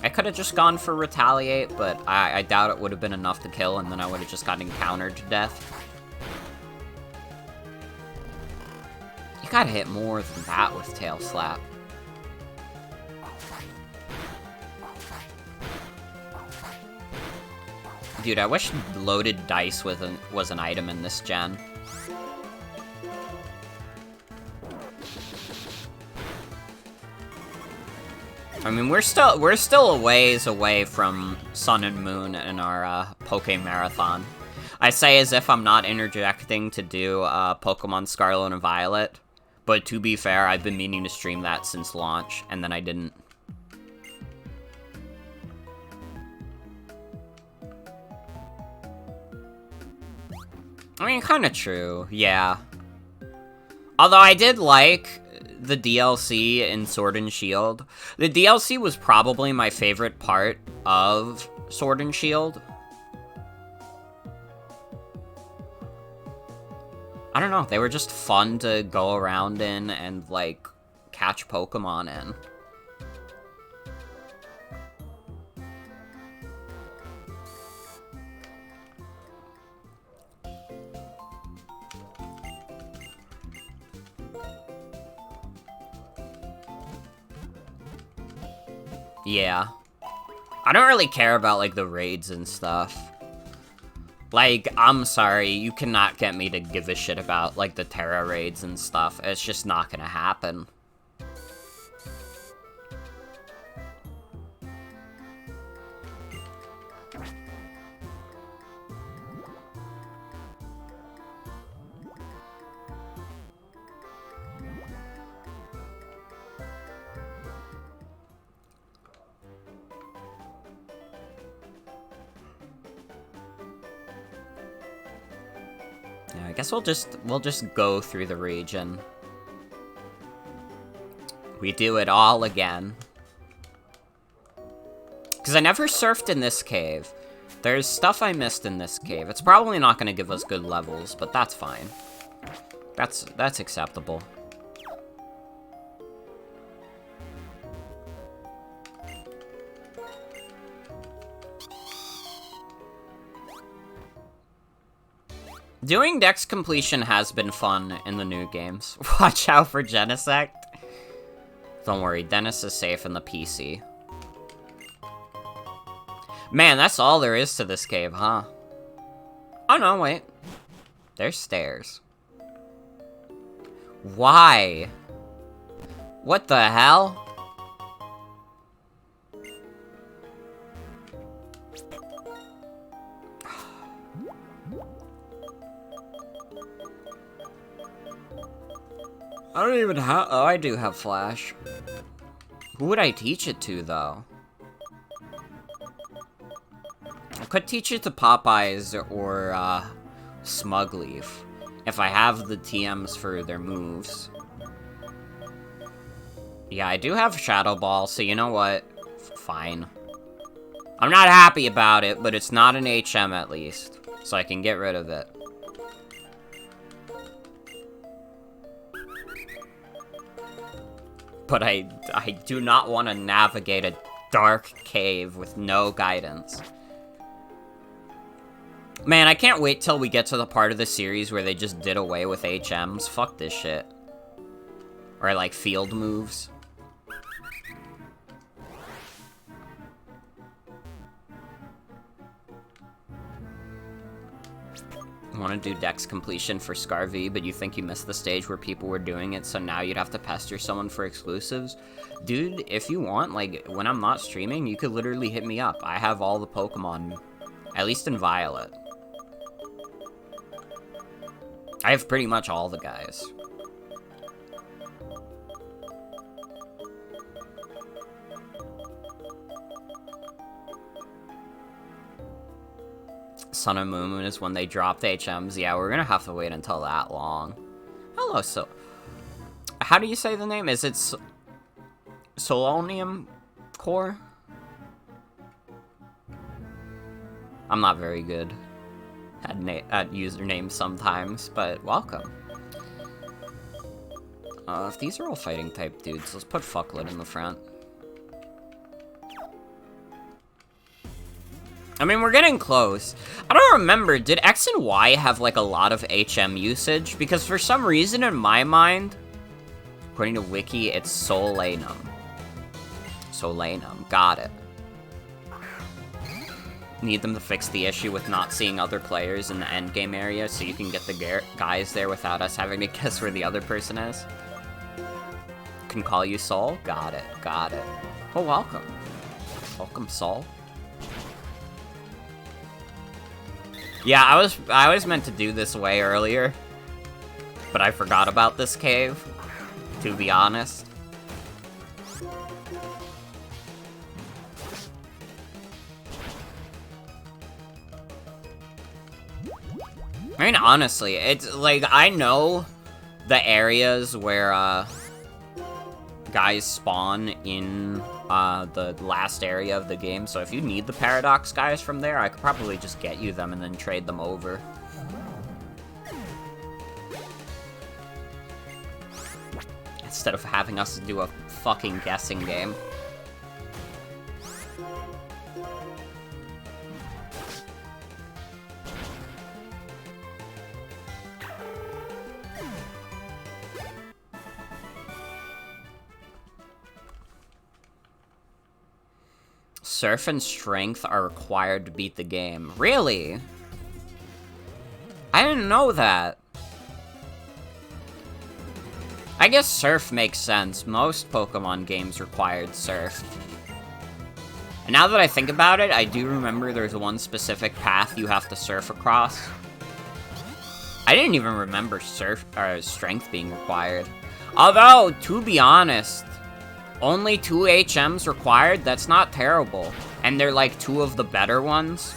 I could have just gone for Retaliate, but I doubt it would have been enough to kill, and then I would have just gotten countered to death. You gotta hit more than that with Tail Slap. Dude, I wish loaded dice was an item in this gen. I mean, we're still a ways away from Sun and Moon in our Poke Marathon. I say as if I'm not interjecting to do Pokemon Scarlet and Violet, but to be fair, I've been meaning to stream that since launch, and then I didn't. I mean, kind of true, yeah. Although I did like the DLC in Sword and Shield. The DLC was probably my favorite part of Sword and Shield. I don't know, they were just fun to go around in and, like, catch Pokemon in. Yeah. I don't really care about, like, the raids and stuff. Like, I'm sorry, you cannot get me to give a shit about, like, the Terra raids and stuff. It's just not gonna happen. Yeah, I guess we'll just go through the region. We do it all again. Because I never surfed in this cave. There's stuff I missed in this cave. It's probably not going to give us good levels, but that's fine. That's acceptable. Doing Dex completion has been fun in the new games. Watch out for Genesect. Don't worry, Dennis is safe in the PC. Man, that's all there is to this cave, huh? Oh no, wait. There's stairs. Why? What the hell? I don't even have... Oh, I do have Flash. Who would I teach it to, though? I could teach it to Popeyes or, Smugleaf. If I have the TMs for their moves. Yeah, I do have Shadow Ball, so you know what? Fine. I'm not happy about it, but it's not an HM at least. So I can get rid of it. But I do not want to navigate a dark cave with no guidance. Man, I can't wait till we get to the part of the series where they just did away with HMs. Fuck this shit. Or, like, field moves. I want to do Dex completion for Scar V, but you think you missed the stage where people were doing it, so now you'd have to pester someone for exclusives? Dude, if you want, like, when I'm not streaming, you could literally hit me up. I have all the Pokemon, at least in Violet. I have pretty much all the guys. Sun and Moon is when they drop the HMs. Yeah, we're gonna have to wait until that long. Hello, so... How do you say the name? Is it Solonium Core? I'm not very good at usernames sometimes, but welcome. If these are all fighting type dudes, let's put Fucklet in the front. I mean, we're getting close. I don't remember, did X and Y have, like, a lot of HM usage? Because for some reason, in my mind, according to Wiki, it's Solanum. Solanum, got it. Need them to fix the issue with not seeing other players in the endgame area so you can get the guys there without us having to guess where the other person is. Can call you Sol? Got it, got it. Oh, welcome. Welcome, Sol. Yeah, I was meant to do this way earlier, but I forgot about this cave, to be honest. I mean, honestly, it's like, I know the areas where guys spawn in the last area of the game, so if you need the Paradox guys from there, I could probably just get you them and then trade them over. Instead of having us do a fucking guessing game. Surf and Strength are required to beat the game. Really? I didn't know that. I guess Surf makes sense. Most Pokemon games required Surf. And now that I think about it, I do remember there's one specific path you have to surf across. I didn't even remember Strength being required. Although, to be honest, only 2 HMs required? That's not terrible. And they're like 2 of the better ones.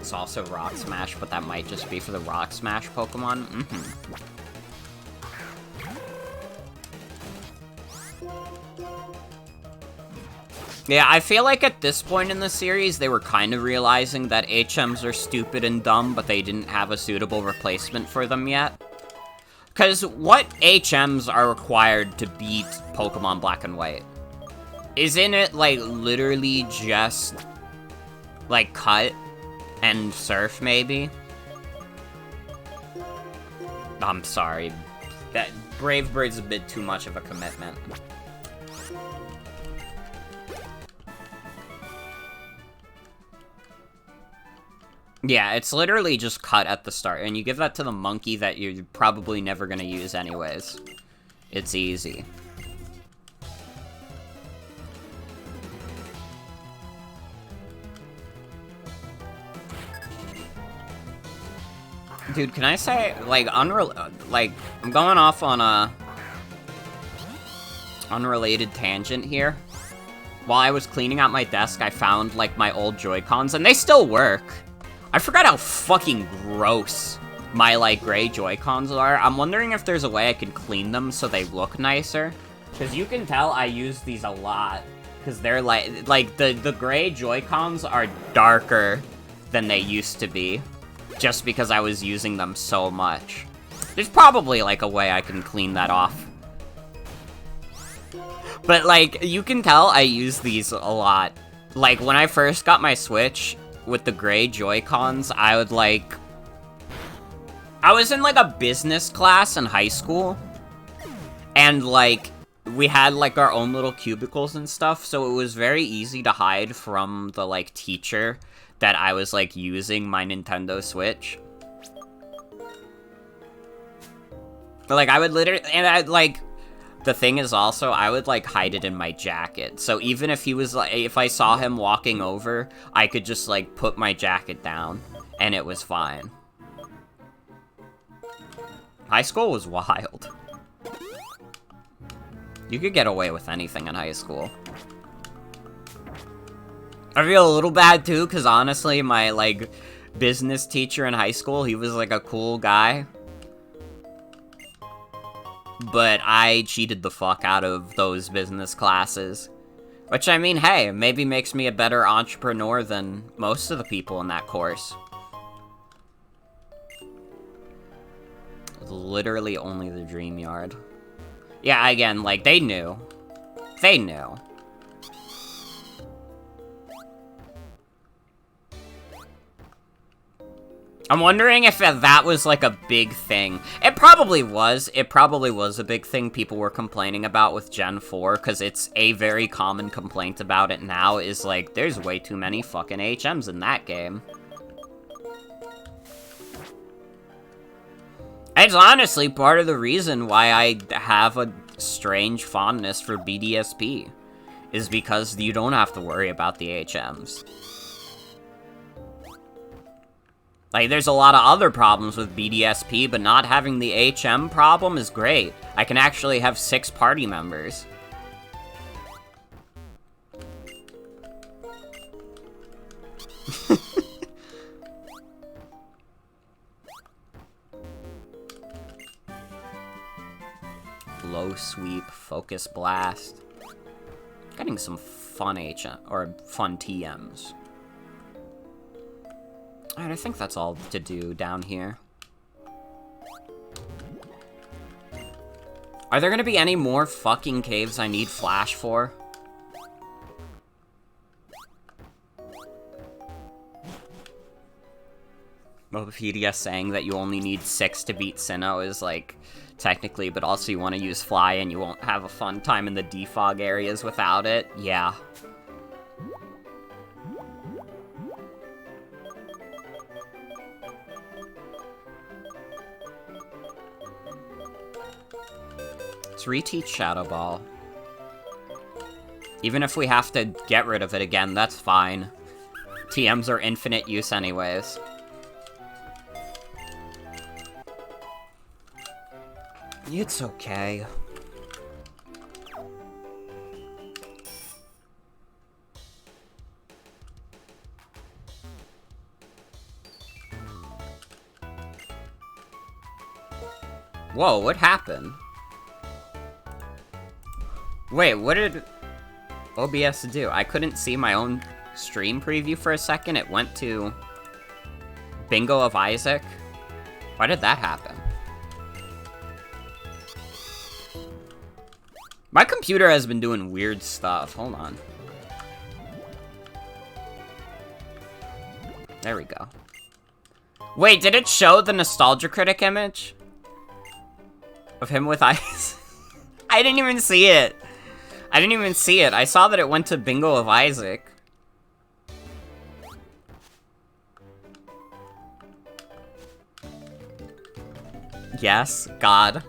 It's also Rock Smash, but that might just be for the Rock Smash Pokemon. Yeah, I feel like at this point in the series, they were kind of realizing that HMs are stupid and dumb, but they didn't have a suitable replacement for them yet. Because what HMs are required to beat Pokemon Black and White? Isn't it, like, literally just, like, cut and surf, maybe? I'm sorry. That Brave Bird's a bit too much of a commitment. Yeah, it's literally just cut at the start, and you give that to the monkey that you're probably never gonna use anyways. It's easy. Dude, can I say, like, I'm going off on a unrelated tangent here. While I was cleaning out my desk, I found, like, my old Joy-Cons, and they still work. I forgot how fucking gross my, like, gray Joy-Cons are. I'm wondering if there's a way I can clean them so they look nicer. Because you can tell I use these a lot. Because they're, like, the gray Joy-Cons are darker than they used to be. Just because I was using them so much. There's probably, like, a way I can clean that off. But, like, you can tell I use these a lot. Like, when I first got my Switch with the gray Joy-Cons, I would, like... I was in, like, a business class in high school. And, like, we had, like, our own little cubicles and stuff, so it was very easy to hide from the, like, teacher that I was, like, using my Nintendo Switch. Like, I would literally... And I'd, like... The thing is also, I would, like, hide it in my jacket. So even if he was, like... If I saw him walking over, I could just, like, put my jacket down. And it was fine. High school was wild. You could get away with anything in high school. I feel a little bad, too, because honestly, my, like, business teacher in high school, he was, like, a cool guy. But I cheated the fuck out of those business classes. Which, I mean, hey, maybe makes me a better entrepreneur than most of the people in that course. Literally only the dream yard. Yeah, again, like, they knew. They knew. I'm wondering if that was, like, a big thing. It probably was. It probably was a big thing people were complaining about with Gen 4, because it's a very common complaint about it now, is, like, there's way too many fucking HMs in that game. It's honestly part of the reason why I have a strange fondness for BDSP, is because you don't have to worry about the HMs. Like, there's a lot of other problems with BDSP, but not having the HM problem is great. I can actually have 6 party members. Low sweep, focus blast. Getting some fun HM, or fun TMs. Alright, I think that's all to do down here. Are there gonna be any more fucking caves I need Flash for? Mobipedia saying that you only need 6 to beat Sinnoh is, like, technically, but also you want to use Fly and you won't have a fun time in the defog areas without it. Yeah. Let's reteach Shadow Ball. Even if we have to get rid of it again, that's fine. TMs are infinite use anyways. It's okay. Whoa, what happened? Wait, what did OBS do? I couldn't see my own stream preview for a second. It went to Bingo of Isaac. Why did that happen? My computer has been doing weird stuff. Hold on. There we go. Wait, did it show the Nostalgia Critic image? Of him with eyes? I didn't even see it. I didn't even see it. I saw that it went to Bingo of Isaac. Yes, God.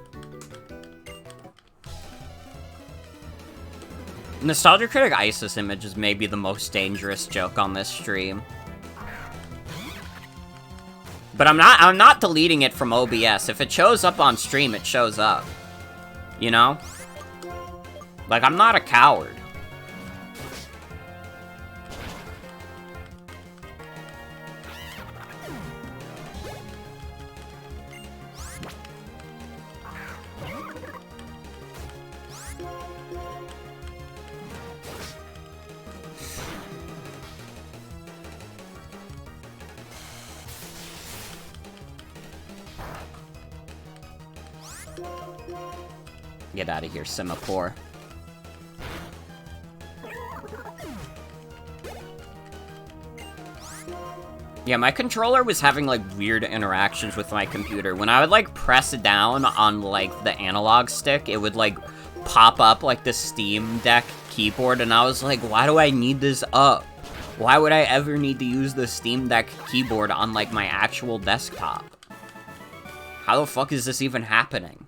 Nostalgia Critic ISIS image is maybe the most dangerous joke on this stream. But I'm not deleting it from OBS. If it shows up on stream, it shows up. You know? Like, I'm not a coward. Get out of here, Semaphore. Yeah, my controller was having, like, weird interactions with my computer. When I would, like, press down on, like, the analog stick, it would, like, pop up, like, the Steam Deck keyboard, and I was like, why do I need this up? Why would I ever need to use the Steam Deck keyboard on, like, my actual desktop? How the fuck is this even happening?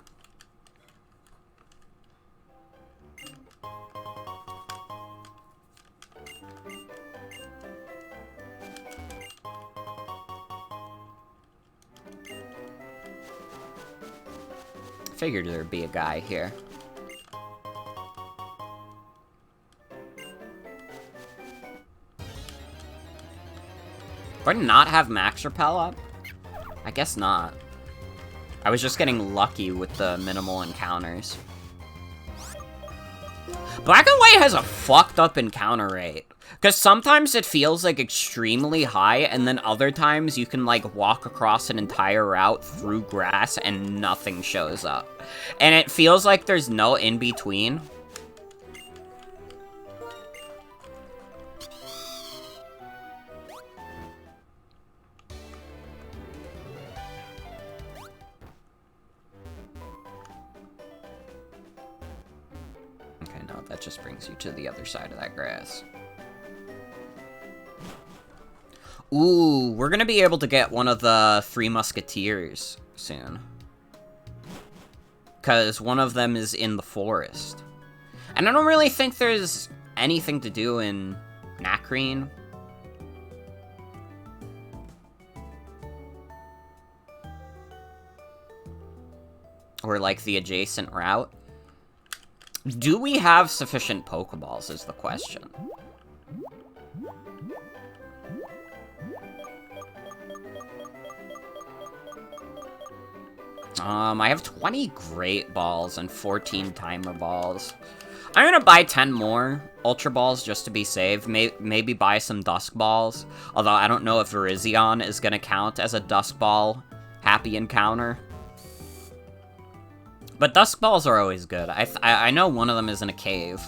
Figured there'd be a guy here. Do I not have Max Repel up? I guess not. I was just getting lucky with the minimal encounters. Black and White has a fucked up encounter rate. Because sometimes it feels, like, extremely high, and then other times you can, like, walk across an entire route through grass and nothing shows up. And it feels like there's no in-between. Okay, no, that just brings you to the other side of that grass. Ooh, we're gonna be able to get one of the Three Musketeers soon. Because one of them is in the forest. And I don't really think there's anything to do in Nakreen. Or, like, the adjacent route. Do we have sufficient Pokeballs is the question. I have 20 Great Balls and 14 Timer Balls. I'm gonna buy 10 more Ultra Balls just to be safe. Maybe buy some Dusk Balls. Although I don't know if Virizion is gonna count as a Dusk Ball happy encounter. But Dusk Balls are always good. I know one of them is in a cave.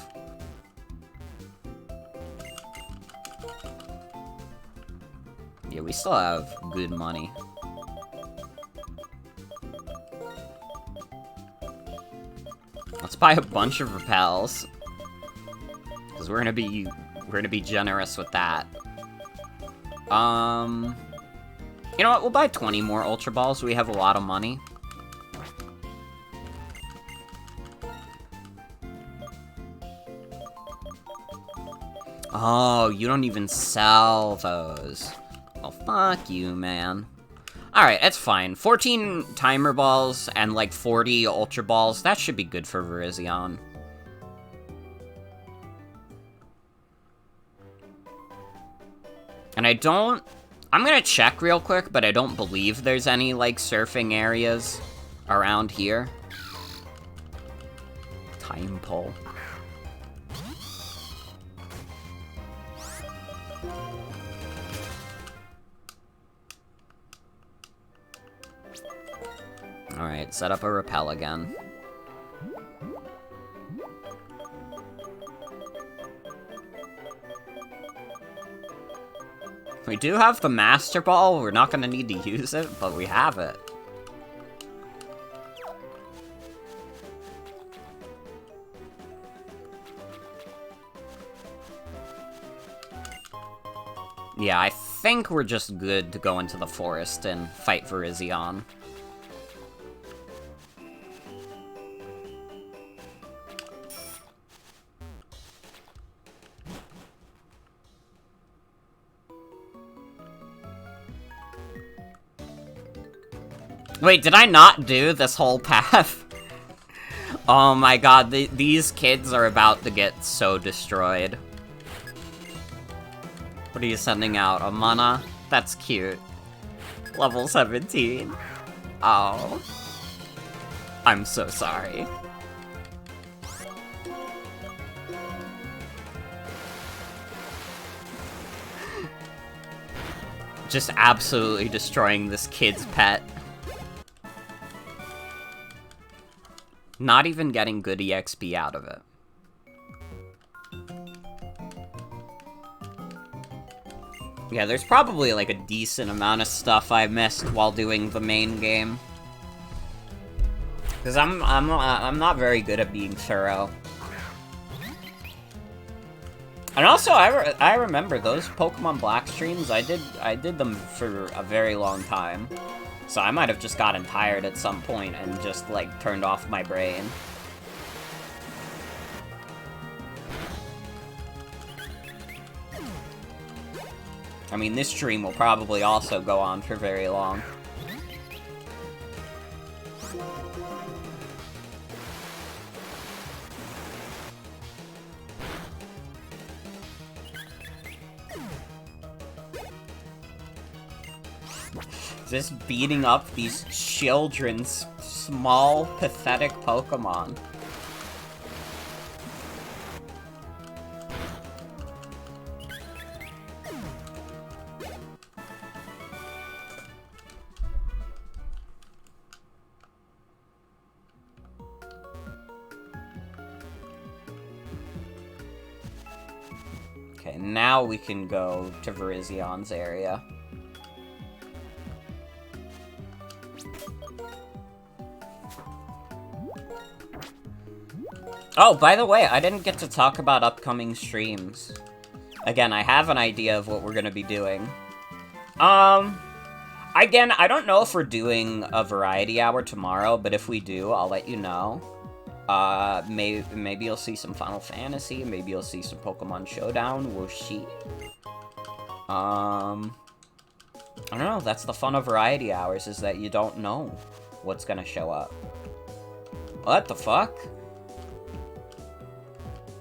Yeah, we still have good money. Let's buy a bunch of repels. Because we're gonna be generous with that. You know what, we'll buy 20 more Ultra Balls, we have a lot of money. Oh, you don't even sell those. Well, fuck you, man. Alright, that's fine. 14 Timer Balls and, like, 40 Ultra Balls. That should be good for Virizion. And I'm gonna check real quick, but I don't believe there's any, like, surfing areas around here. Time Pull. Alright, set up a repel again. We do have the Master Ball. We're not gonna need to use it, but we have it. Yeah, I think we're just good to go into the forest and fight Virizion. Wait, did I not do this whole path? Oh my god, these kids are about to get so destroyed. What are you sending out? A mana? That's cute. Level 17. Oh. I'm so sorry. Just absolutely destroying this kid's pet. Not even getting good EXP out of it. Yeah, there's probably like a decent amount of stuff I missed while doing the main game. Because I'm not very good at being thorough. And also, I remember those Pokemon Black streams, I did them for a very long time. So I might have just gotten tired at some point and just, like, turned off my brain. I mean, this stream will probably also go on for very long. Just beating up these children's small, pathetic Pokemon. Okay, now we can go to Virizion's area. Oh, by the way, I didn't get to talk about upcoming streams. Again, I have an idea of what we're gonna be doing. Again, I don't know if we're doing a variety hour tomorrow, but if we do, I'll let you know. Maybe you'll see some Final Fantasy, maybe you'll see some Pokemon Showdown, we'll see. I don't know, that's the fun of variety hours, is that you don't know what's gonna show up. What the fuck?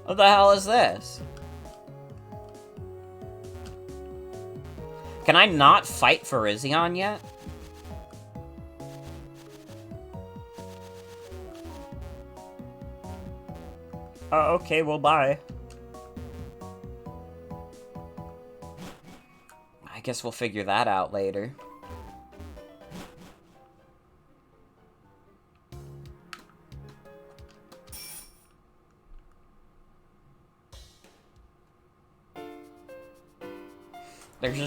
What the hell is this? Can I not fight Virizion yet? Okay, well, bye. I guess we'll figure that out later.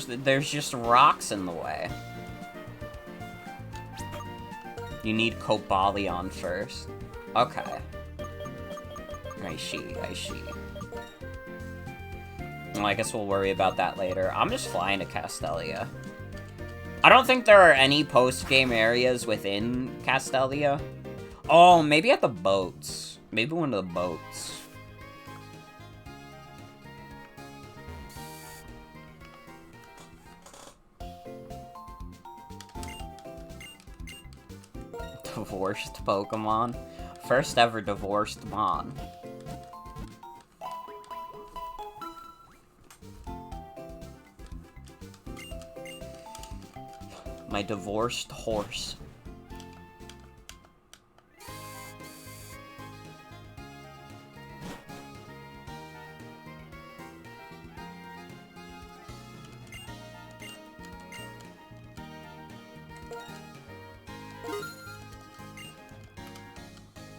There's just rocks in the way. You need Cobalion first. Okay. I see. Well, I guess we'll worry about that later. I'm just flying to Castelia. I don't think there are any post-game areas within Castelia. Oh, maybe at the boats. Maybe one of the boats. Divorced Pokemon. First ever divorced Mon. My divorced horse.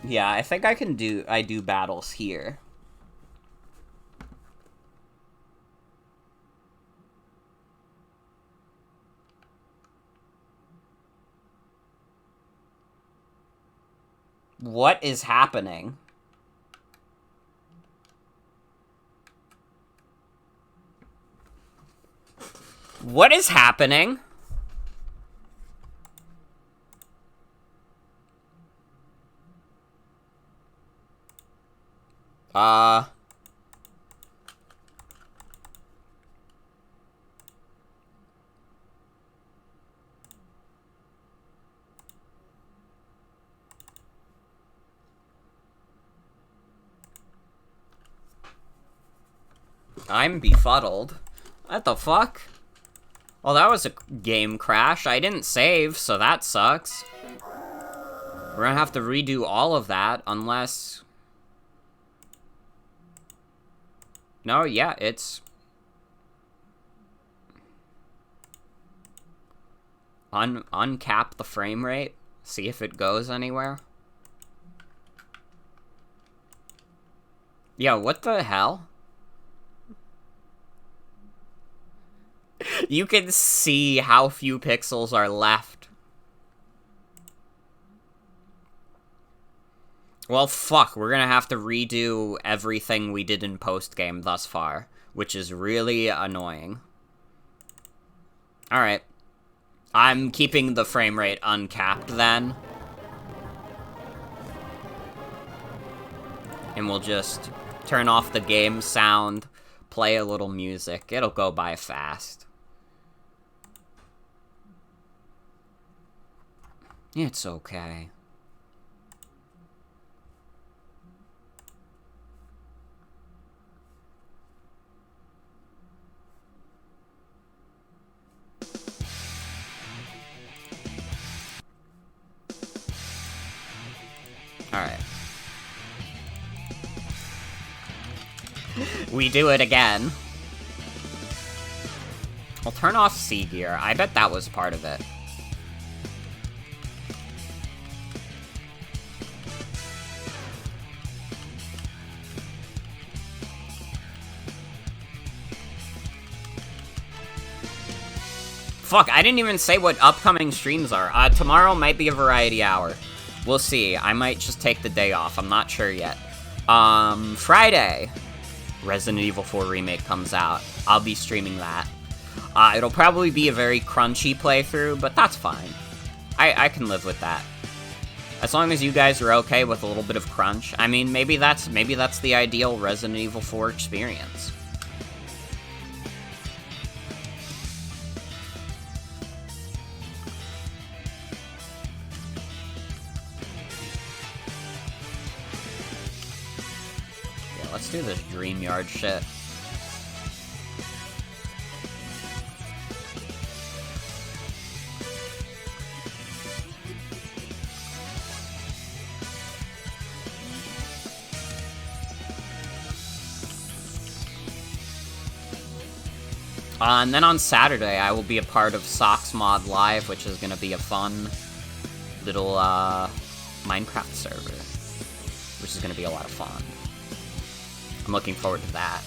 Yeah, I think I do battles here. What is happening? What is happening? I'm befuddled. What the fuck? Well, that was a game crash. I didn't save, so that sucks. We're gonna have to redo all of that, unless... No, yeah, it's... Uncap the frame rate. See if it goes anywhere. Yeah, what the hell? You can see how few pixels are left. Well, fuck, we're gonna have to redo everything we did in post-game thus far, which is really annoying. Alright. I'm keeping the frame rate uncapped then. And we'll just turn off the game sound, play a little music. It'll go by fast. It's okay. Alright. We do it again. I'll turn off C gear. I bet that was part of it. Fuck, I didn't even say what upcoming streams are. Tomorrow might be a variety hour. We'll see. I might just take the day off. I'm not sure yet. Friday, Resident Evil 4 Remake comes out. I'll be streaming that. It'll probably be a very crunchy playthrough, but that's fine. I can live with that. As long as you guys are okay with a little bit of crunch. I mean, maybe that's the ideal Resident Evil 4 experience. Let's do this Dreamyard shit. And then on Saturday, I will be a part of Socks Mod Live, which is gonna be a fun little Minecraft server, which is gonna be a lot of fun. I'm looking forward to that.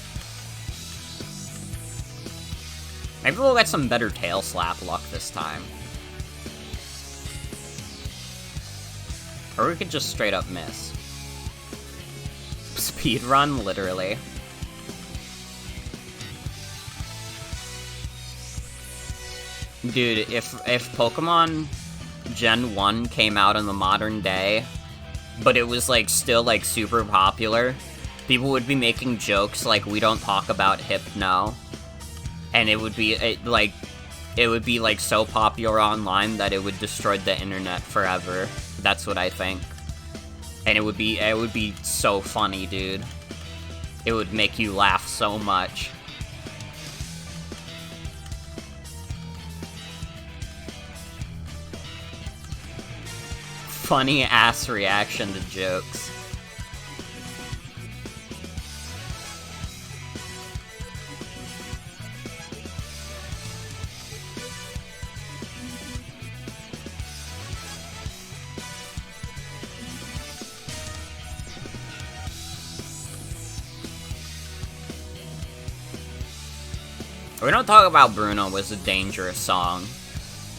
Maybe we'll get some better tail slap luck this time. Or we could just straight up miss. Speedrun, literally. Dude, if Pokemon Gen 1 came out in the modern day, but it was, like, still, like, super popular, people would be making jokes like, we don't talk about Hypno, and it would be, like, so popular online that it would destroy the internet forever. That's what I think. And it would be so funny, dude. It would make you laugh so much. Funny ass reaction to jokes. We Don't Talk About Bruno was a dangerous song.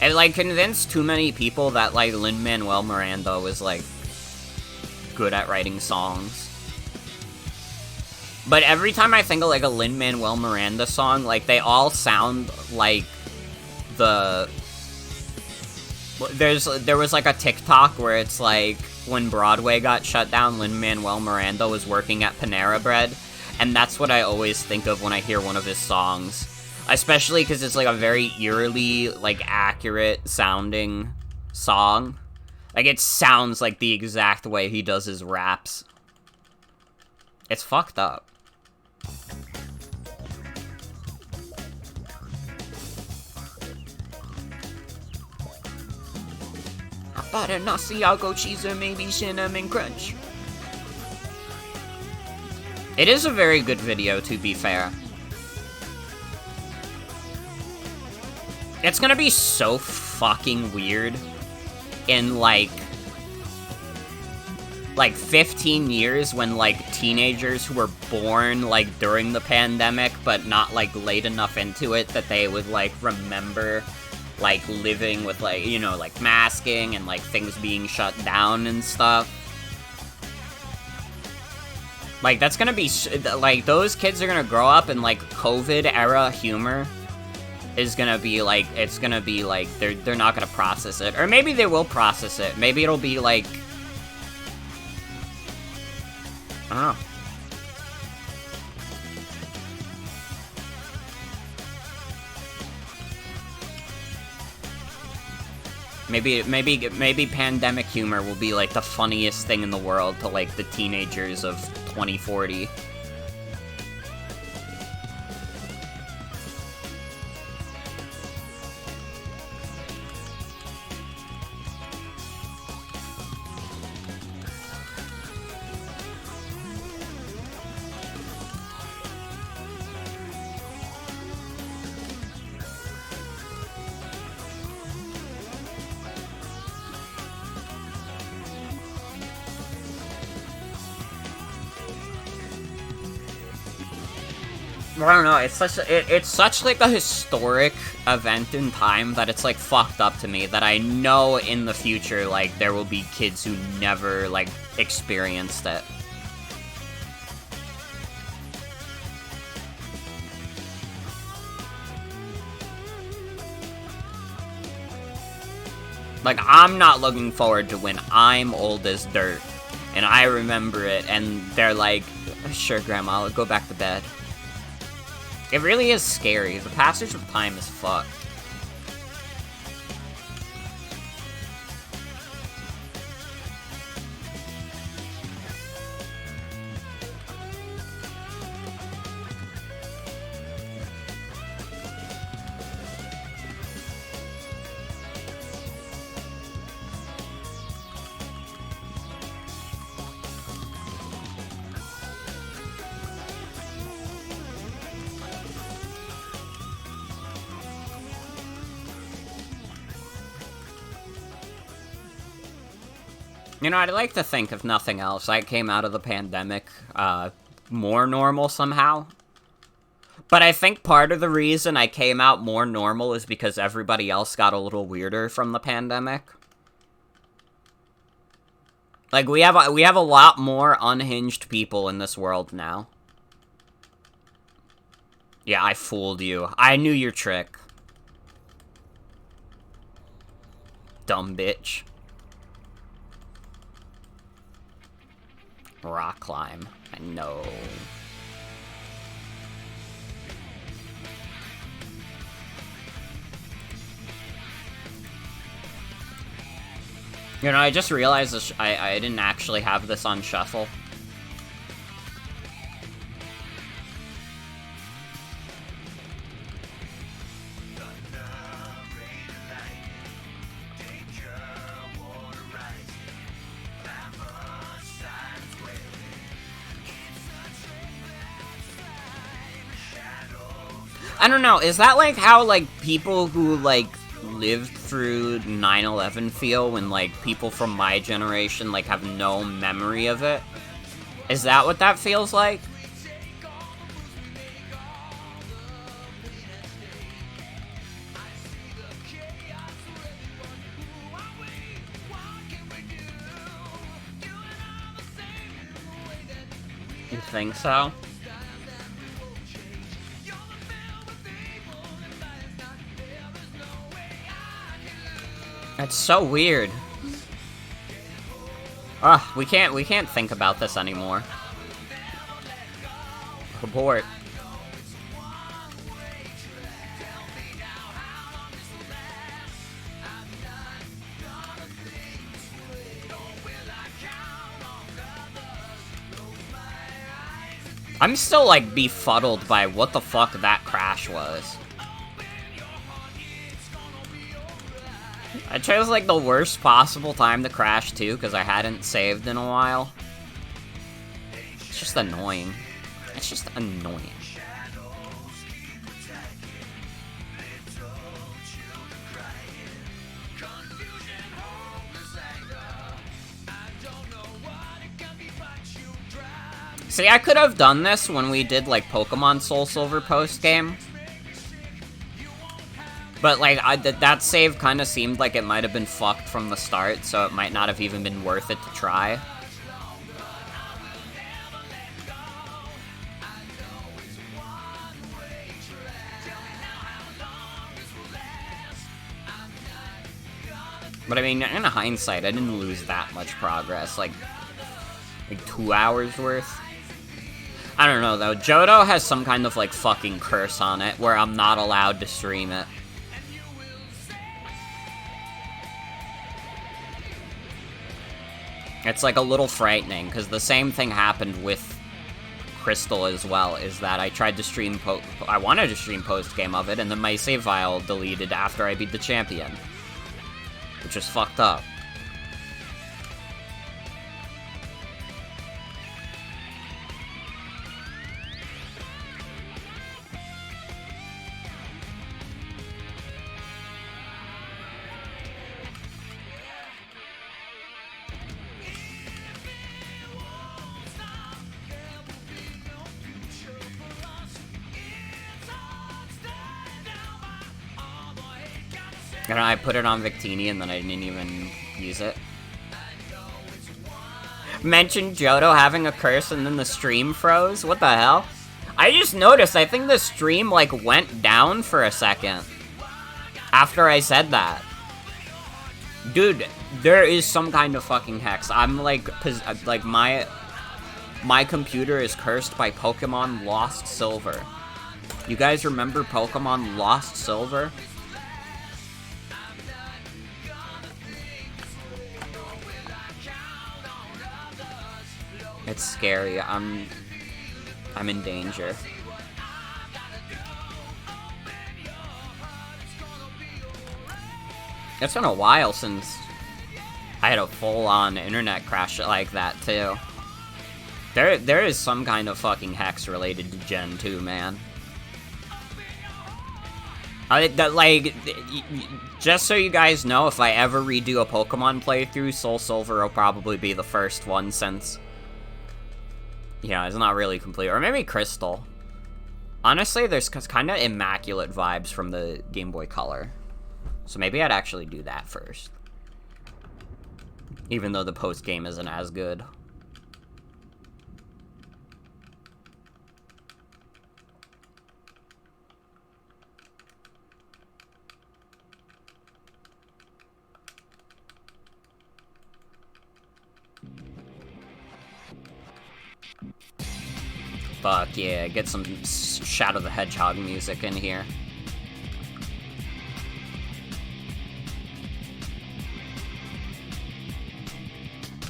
It, like, convinced too many people that, like, Lin-Manuel Miranda was, like, good at writing songs. But every time I think of, like, a Lin-Manuel Miranda song, like, they all sound like the... There was, like, a TikTok where it's, like, when Broadway got shut down, Lin-Manuel Miranda was working at Panera Bread, and that's what I always think of when I hear one of his songs. Especially because it's, like, a very eerily, like, accurate sounding song. Like, it sounds like the exact way he does his raps. It's fucked up. Butter, Asiago cheese, or maybe cinnamon crunch. It is a very good video, to be fair. It's gonna be so fucking weird in, like 15 years when, like, teenagers who were born, like, during the pandemic, but not, like, late enough into it, that they would, like, remember, like, living with, like, you know, like, masking and, like, things being shut down and stuff. Like, that's gonna be, like, those kids are gonna grow up in, like, COVID-era humor is gonna be, like, it's gonna be, like, they're not gonna process it. Or maybe they will process it. Maybe it'll be, like, I don't know. Maybe pandemic humor will be, like, the funniest thing in the world to, like, the teenagers of 2040. I don't know, it's such like a historic event in time that it's, like, fucked up to me that I know in the future, like, there will be kids who never, like, experienced it. Like, I'm not looking forward to when I'm old as dirt, and I remember it, and they're like, sure, Grandma, I'll go back to bed. It really is scary. The passage of time is fucked. You know, I'd like to think, if nothing else, I came out of the pandemic, more normal somehow. But I think part of the reason I came out more normal is because everybody else got a little weirder from the pandemic. Like, we have a lot more unhinged people in this world now. Yeah, I fooled you. I knew your trick. Dumb bitch. Rock climb. I know. You know, I just realized this, I didn't actually have this on shuffle. I don't know, is that, like, how, like, people who, like, lived through 9/11 feel when, like, people from my generation, like, have no memory of it? Is that what that feels like? You think so? It's so weird. Ugh, we can't think about this anymore. Abort. I'm still, like, befuddled by what the fuck that crash was. I chose, like, the worst possible time to crash, too, because I hadn't saved in a while. It's just annoying. It's just annoying. See, I could have done this when we did, like, Pokemon Soul Silver post-game. But, like, that save kind of seemed like it might have been fucked from the start, so it might not have even been worth it to try. But, I mean, in hindsight, I didn't lose that much progress. Like 2 hours worth. I don't know, though. Johto has some kind of, like, fucking curse on it where I'm not allowed to stream it. It's, like, a little frightening, because the same thing happened with Crystal as well, is that I tried to stream I wanted to stream post-game of it, and then my save file deleted after I beat the champion. Which is fucked up. And I put it on Victini and then I didn't even use it. Mentioned Johto having a curse and then the stream froze? What the hell? I just noticed, I think the stream, like, went down for a second. After I said that. Dude, there is some kind of fucking hex. I'm, like, my computer is cursed by Pokemon Lost Silver. You guys remember Pokemon Lost Silver? It's scary. I'm in danger. It's been a while since I had a full-on internet crash like that, too. There is some kind of fucking hex related to Gen 2, man. Just so you guys know, if I ever redo a Pokemon playthrough, Soul Silver will probably be the first one, since... yeah, it's not really complete. Or maybe Crystal. Honestly, there's kind of immaculate vibes from the Game Boy Color. So maybe I'd actually do that first. Even though the post-game isn't as good. Fuck yeah, get some Shadow the Hedgehog music in here.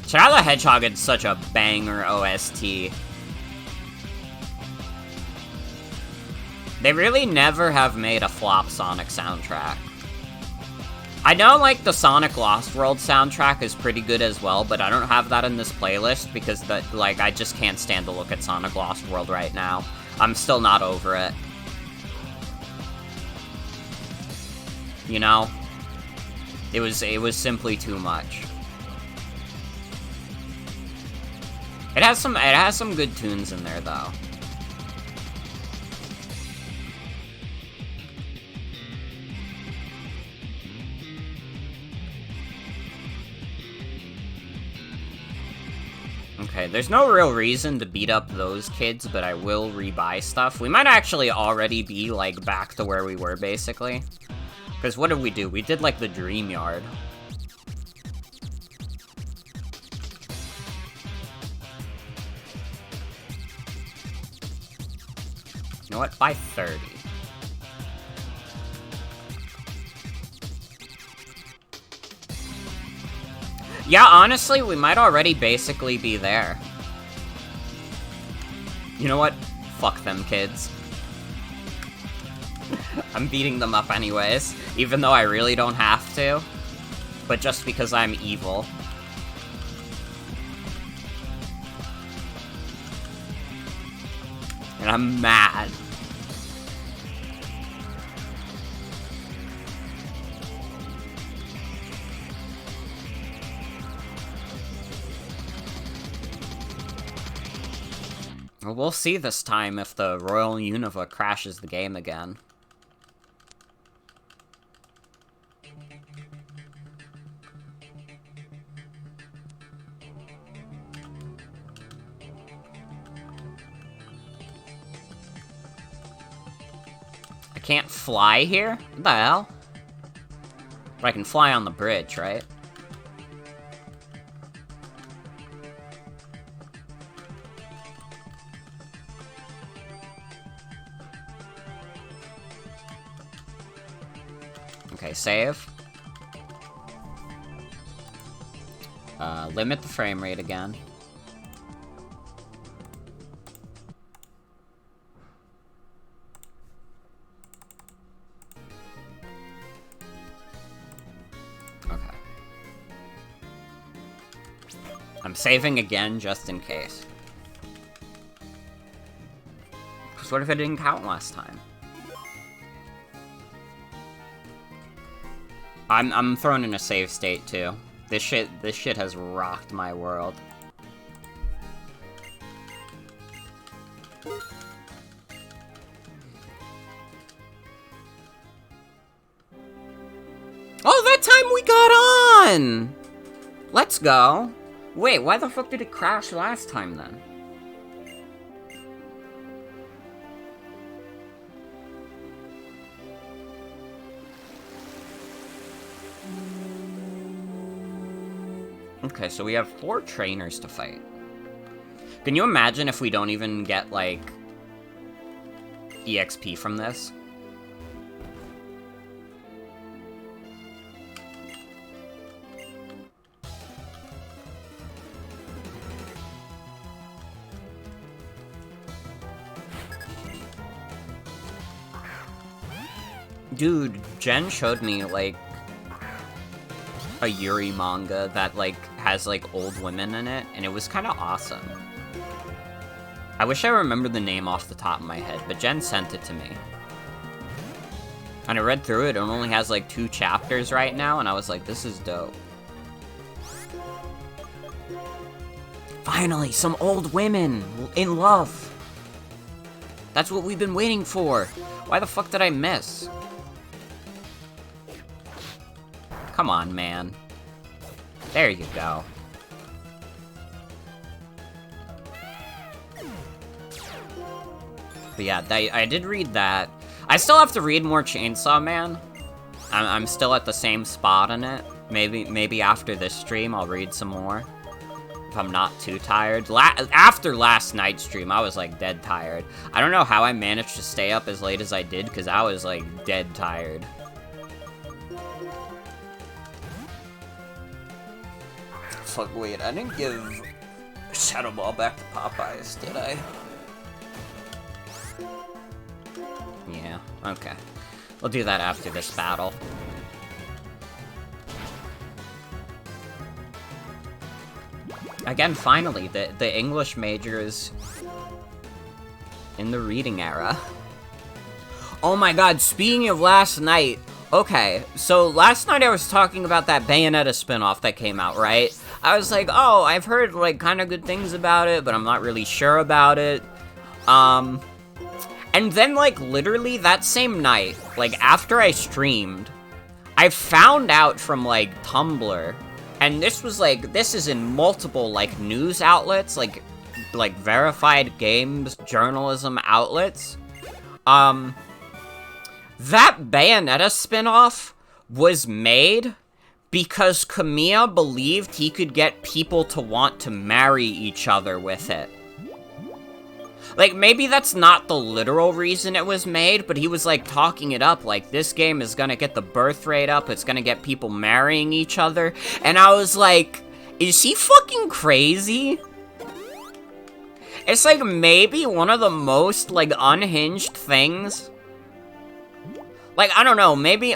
Shadow the Hedgehog is such a banger OST. They really never have made a flop Sonic soundtrack. I know, like, the Sonic Lost World soundtrack is pretty good as well, but I don't have that in this playlist because, I just can't stand to look at Sonic Lost World right now. I'm still not over it. You know? It was simply too much. It has some good tunes in there, though. Okay, there's no real reason to beat up those kids, but I will rebuy stuff. We might actually already be, like, back to where we were, basically. Because what did we do? We did, like, the dream yard. You know what? Buy 30. Yeah, honestly, we might already basically be there. You know what? Fuck them kids. I'm beating them up anyways, even though I really don't have to. But just because I'm evil. And I'm mad. Well, we'll see this time if the Royal Unova crashes the game again. I can't fly here? What the hell? But I can fly on the bridge, right? Okay, save. Limit the frame rate again. Okay. I'm saving again just in case. Because what if it didn't count last time? I'm thrown in a save state too. This shit has rocked my world. Oh, that time we got on! Let's go. Wait, why the fuck did it crash last time then? Okay, so we have 4 trainers to fight. Can you imagine if we don't even get, like, EXP from this? Dude, Jen showed me, like, a Yuri manga that, like, has, like, old women in it, and it was kind of awesome. I wish I remembered the name off the top of my head, but Jen sent it to me. And I read through it, it only has, like, 2 chapters right now, and I was like, this is dope. Finally, some old women in love! That's what we've been waiting for! Why the fuck did I miss? Come on, man. There you go. But yeah, I did read that. I still have to read more Chainsaw Man. I'm still at the same spot in it. Maybe after this stream, I'll read some more. If I'm not too tired. After last night's stream, I was, like, dead tired. I don't know how I managed to stay up as late as I did, because I was, like, dead tired. Fuck, wait, I didn't give Shadow Ball back to Popeyes, did I? Yeah, okay. We'll do that after this battle. Again, finally, the English major is in the reading era. Oh my god, speaking of last night, okay, so last night I was talking about that Bayonetta spinoff that came out, right? I was like, oh, I've heard, like, kind of good things about it, but I'm not really sure about it. And then, like, literally that same night, like, after I streamed, I found out from, like, Tumblr And this was like, this is in multiple like news outlets, like verified games journalism outlets. That Bayonetta spin-off was made because Kamiya believed he could get people to want to marry each other with it. Like, maybe that's not the literal reason it was made, but he was, like, talking it up, like, this game is gonna get the birth rate up, it's gonna get people marrying each other, and I was like, is he fucking crazy? It's, like, maybe one of the most, like, unhinged things. Like, I don't know, maybe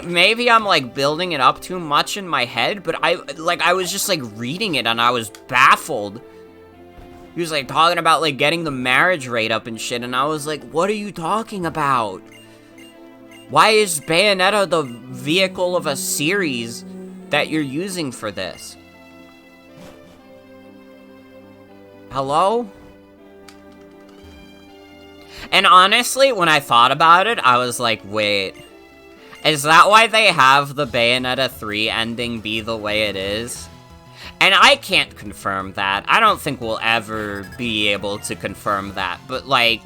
I'm, like, building it up too much in my head, but I was just, like, reading it, and I was baffled. He was, like, talking about, like, getting the marriage rate up and shit, and I was like, what are you talking about? Why is Bayonetta the vehicle of a series that you're using for this? Hello? And honestly, when I thought about it, I was like, wait, is that why they have the Bayonetta 3 ending be the way it is? And I can't confirm that. I don't think we'll ever be able to confirm that. But, like,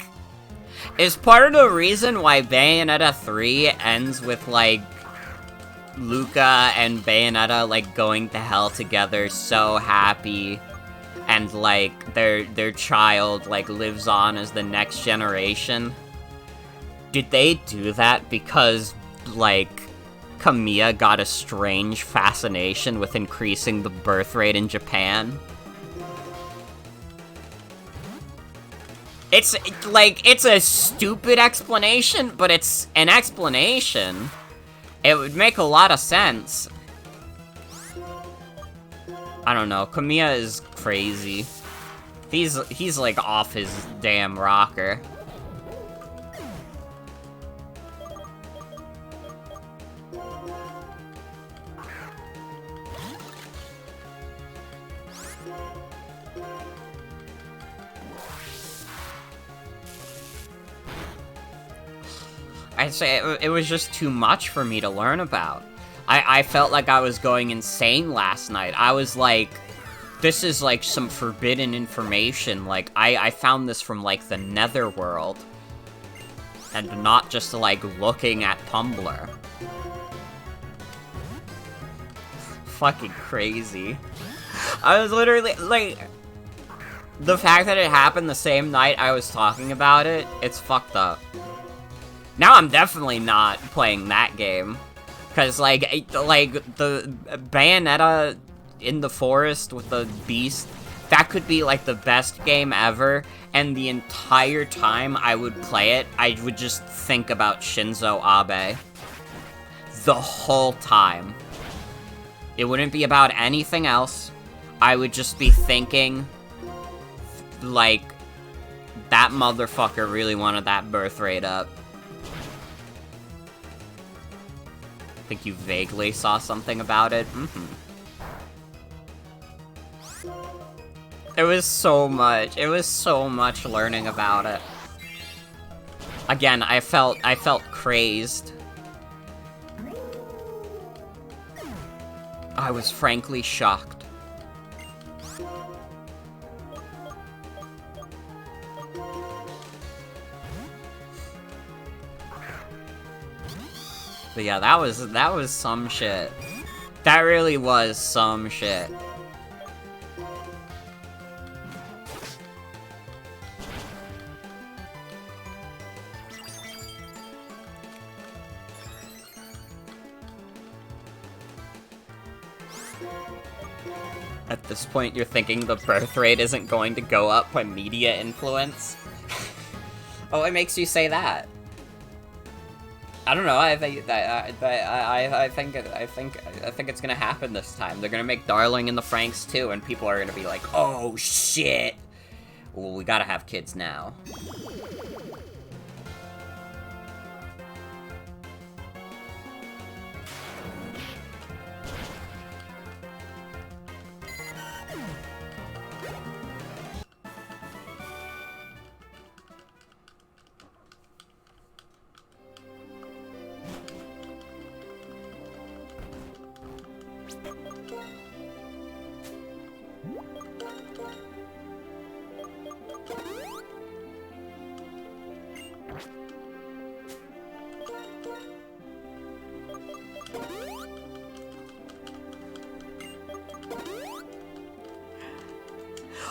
is part of the reason why Bayonetta 3 ends with, like, Luca and Bayonetta, like, going to hell together, so happy, and, like, their child, like, lives on as the next generation? Did they do that because, like, Kamiya got a strange fascination with increasing the birth rate in Japan? It's, like, it's a stupid explanation, but it's an explanation. It would make a lot of sense. I don't know, Kamiya is crazy. He's like, off his damn rocker. I'd say it was just too much for me to learn about. I felt like I was going insane last night. I was like, this is like some forbidden information. Like, I found this from like the netherworld. And not just like looking at Tumblr. Fucking crazy. I was literally, like, the fact that it happened the same night I was talking about it, it's fucked up. Now I'm definitely not playing that game. Because, like, the Bayonetta in the forest with the beast, that could be, like, the best game ever, and the entire time I would play it, I would just think about Shinzo Abe. The whole time. It wouldn't be about anything else. I would just be thinking, like, that motherfucker really wanted that birth rate up. I think you vaguely saw something about it. It was so much learning about it. Again, I felt crazed. I was frankly shocked. But yeah, that was some shit. That really was some shit. At this point, you're thinking the birth rate isn't going to go up by media influence? Oh, what makes you say that? I don't know. I think it's gonna happen this time. They're gonna make Darling in the Franxx too, and people are gonna be like, "Oh shit! Well, we gotta have kids now."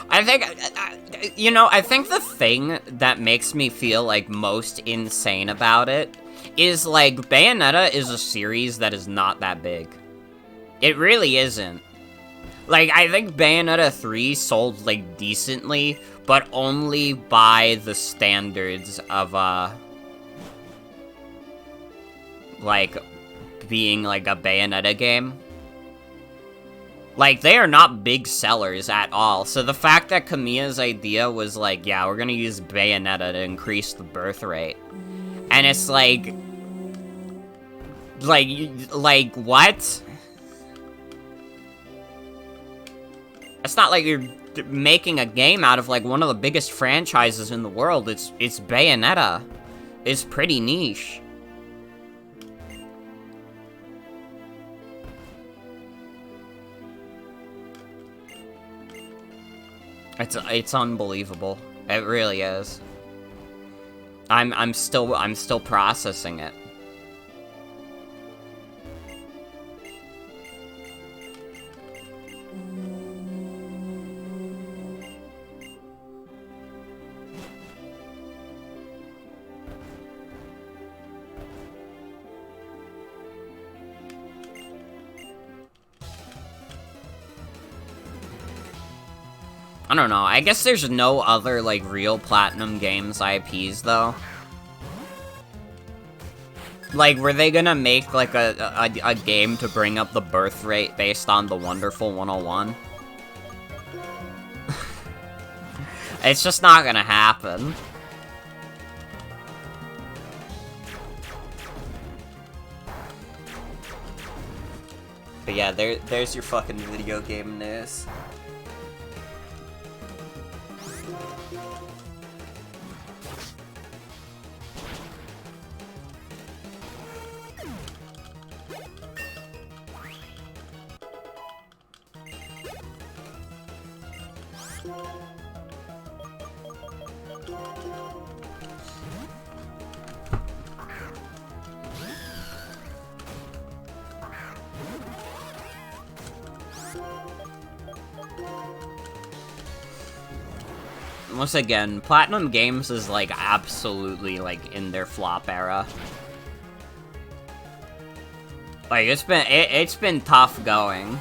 I think, you know, I think the thing that makes me feel, like, most insane about it is, like, Bayonetta is a series that is not that big. It really isn't. Like, I think Bayonetta 3 sold, like, decently, but only by the standards of, like, being, like, a Bayonetta game. Like, they are not big sellers at all, so the fact that Kamiya's idea was like, yeah, we're gonna use Bayonetta to increase the birth rate, and it's like, what? It's not like you're making a game out of, like, one of the biggest franchises in the world. It's Bayonetta. It's pretty niche. It's unbelievable. It really is. I'm still processing it. I don't know, I guess there's no other, like, real Platinum Games IPs, though. Like, were they gonna make, like, a game to bring up the birth rate based on the Wonderful 101? It's just not gonna happen. But yeah, there's your fucking video game news. Once again, Platinum Games is, like, absolutely, like, in their flop era. Like, it's been tough going.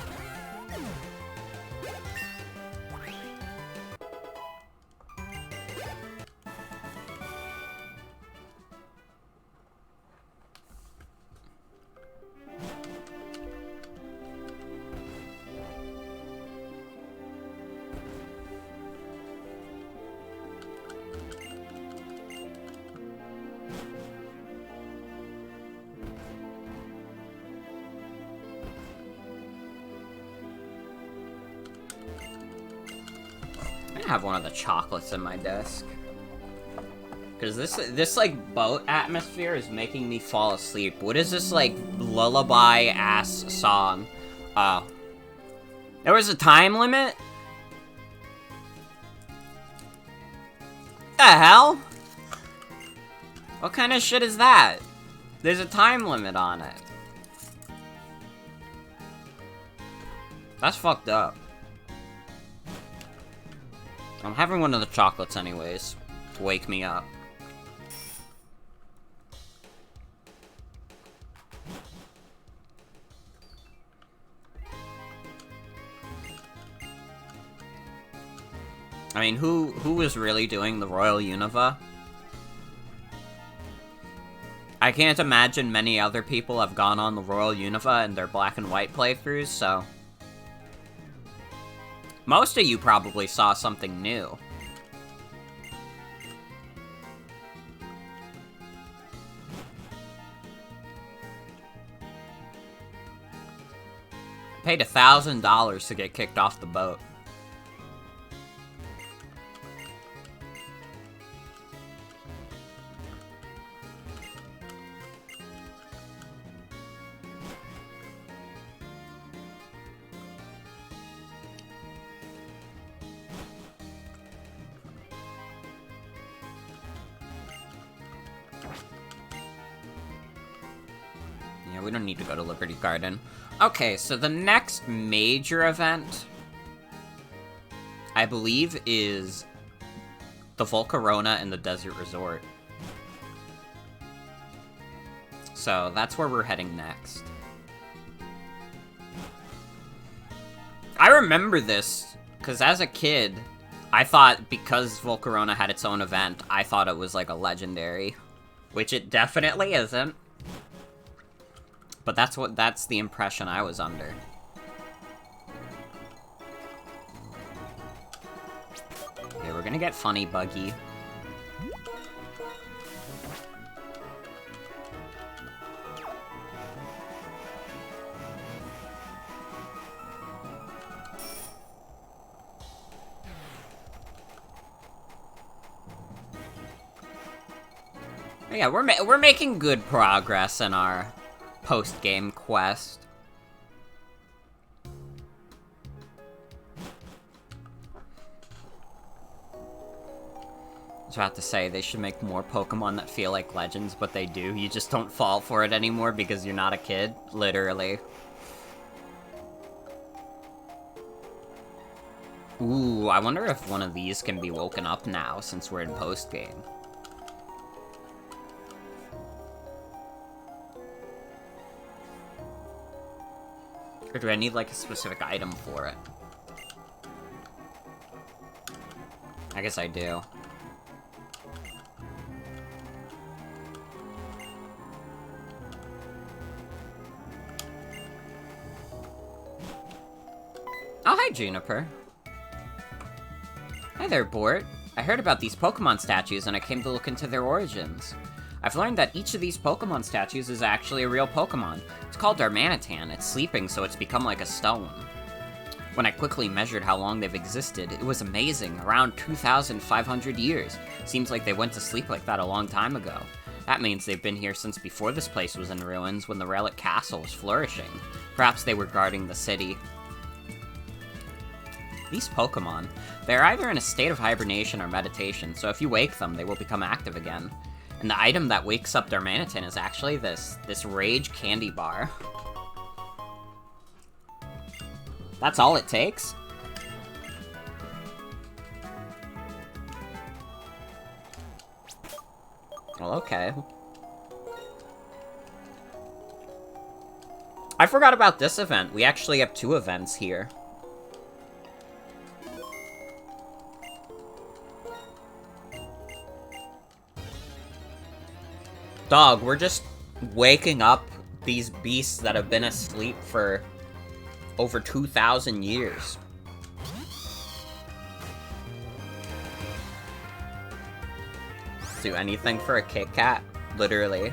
I have one of the chocolates in my desk. Because this like, boat atmosphere is making me fall asleep. What is this, like, lullaby-ass song? Oh. There was a time limit? The hell? What kind of shit is that? There's a time limit on it. That's fucked up. I'm having one of the chocolates anyways, to wake me up. I mean, who is really doing the Royal Unova? I can't imagine many other people have gone on the Royal Unova in their black and white playthroughs, so... Most of you probably saw something new. Paid $1,000 to get kicked off the boat. Yeah, we don't need to go to Liberty Garden. Okay, so the next major event I believe, is the Volcarona and the Desert Resort. So that's where we're heading next. I remember this, because as a kid, I thought because Volcarona had its own event, I thought it was like a legendary. Which it definitely isn't. But that's the impression I was under. Okay, we're gonna get Funny Buggy. Yeah, we're making good progress in our post-game quest. I was about to say, they should make more Pokemon that feel like legends, but they do. You just don't fall for it anymore because you're not a kid. Literally. Ooh, I wonder if one of these can be woken up now, since we're in post-game. Or do I need, like, a specific item for it? I guess I do. Oh, hi, Juniper. Hi there, Bort. I heard about these Pokemon statues and I came to look into their origins. I've learned that each of these Pokemon statues is actually a real Pokemon. It's called Darmanitan. It's sleeping, so it's become like a stone. When I quickly measured how long they've existed, it was amazing, around 2,500 years. Seems like they went to sleep like that a long time ago. That means they've been here since before this place was in ruins, when the Relic Castle was flourishing. Perhaps they were guarding the city. These Pokemon, they're either in a state of hibernation or meditation, so if you wake them, they will become active again. And the item that wakes up Darmanitan is actually this Rage Candy Bar. That's all it takes? Well, okay. I forgot about this event. We actually have 2 events here. Dog, we're just waking up these beasts that have been asleep for over 2,000 years. Do anything for a Kit Kat, literally.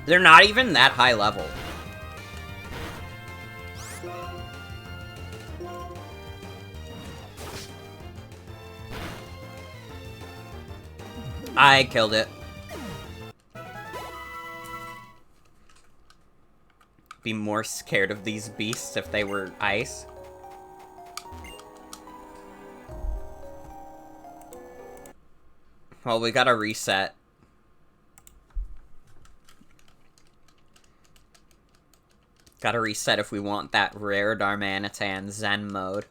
They're not even that high level. I killed it. Be more scared of these beasts if they were ice. Well, we gotta reset. Gotta reset if we want that rare Darmanitan Zen mode.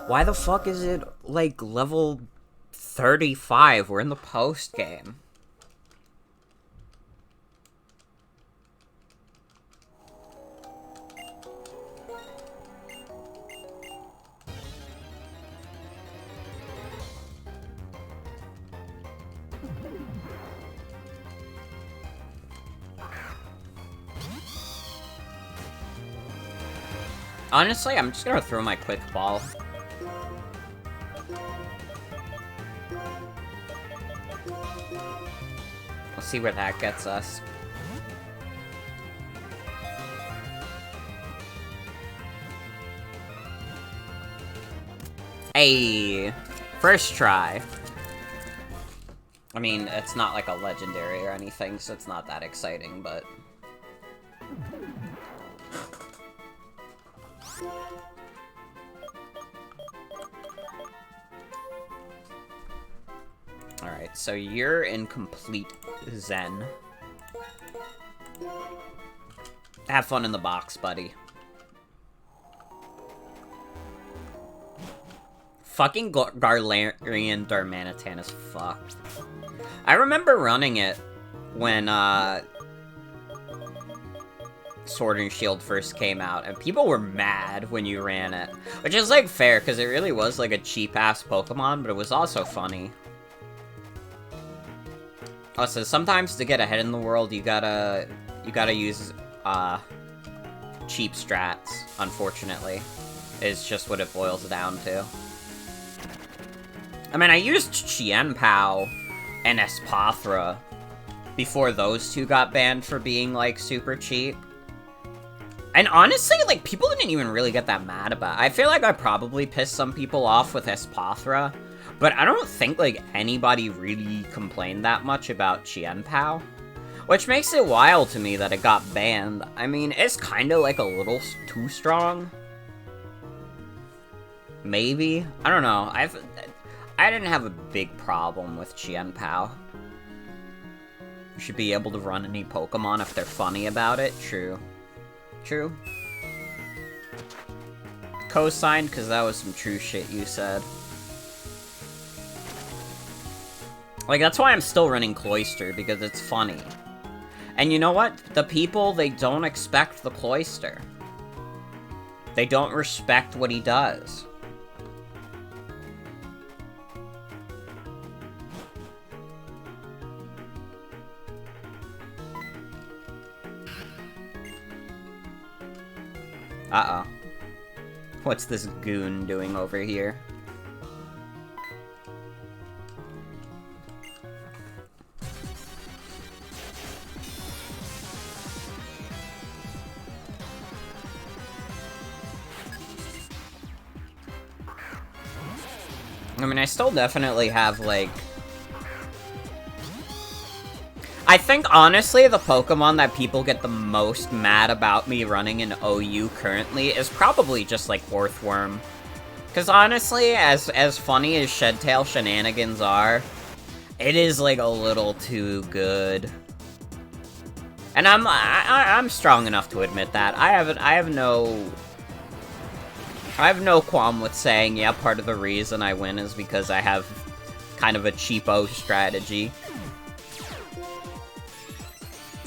Why the fuck is it, like, level 35? We're in the post-game. Honestly, I'm just gonna throw my quick ball. We'll see where that gets us. Hey, first try. I mean, it's not like a legendary or anything, so it's not that exciting, but... Alright, so you're in complete Zen. Have fun in the box, buddy. Fucking Garlarian Darmanitan is fucked. I remember running it when, Sword and Shield first came out, and people were mad when you ran it. Which is, like, fair, because it really was, like, a cheap-ass Pokemon, but it was also funny. Also, sometimes to get ahead in the world, you gotta use, cheap strats, unfortunately. Is just what it boils down to. I mean, I used Chien-Pao and Espathra before those two got banned for being, like, super cheap. And honestly, like, people didn't even really get that mad about it. I feel like I probably pissed some people off with Espathra, but I don't think, like, anybody really complained that much about Chien-Pao. Which makes it wild to me that it got banned. I mean, it's kind of, like, a little too strong. Maybe? I don't know. I didn't have a big problem with Chien-Pao. You should be able to run any Pokemon if they're funny about it. True. True. Co-signed, because that was some true shit you said. Like, that's why I'm still running Cloyster, because it's funny. And you know what? The people, they don't expect the Cloyster. They don't respect what he does. Uh-oh. What's this goon doing over here? I mean, I still definitely have, like... I think, honestly, the Pokemon that people get the most mad about me running in OU currently is probably just, like, Orthworm. Because, honestly, as funny as Shedtail shenanigans are, it is, like, a little too good. And I'm strong enough to admit that. I have no qualm with saying, yeah, part of the reason I win is because I have kind of a cheapo strategy.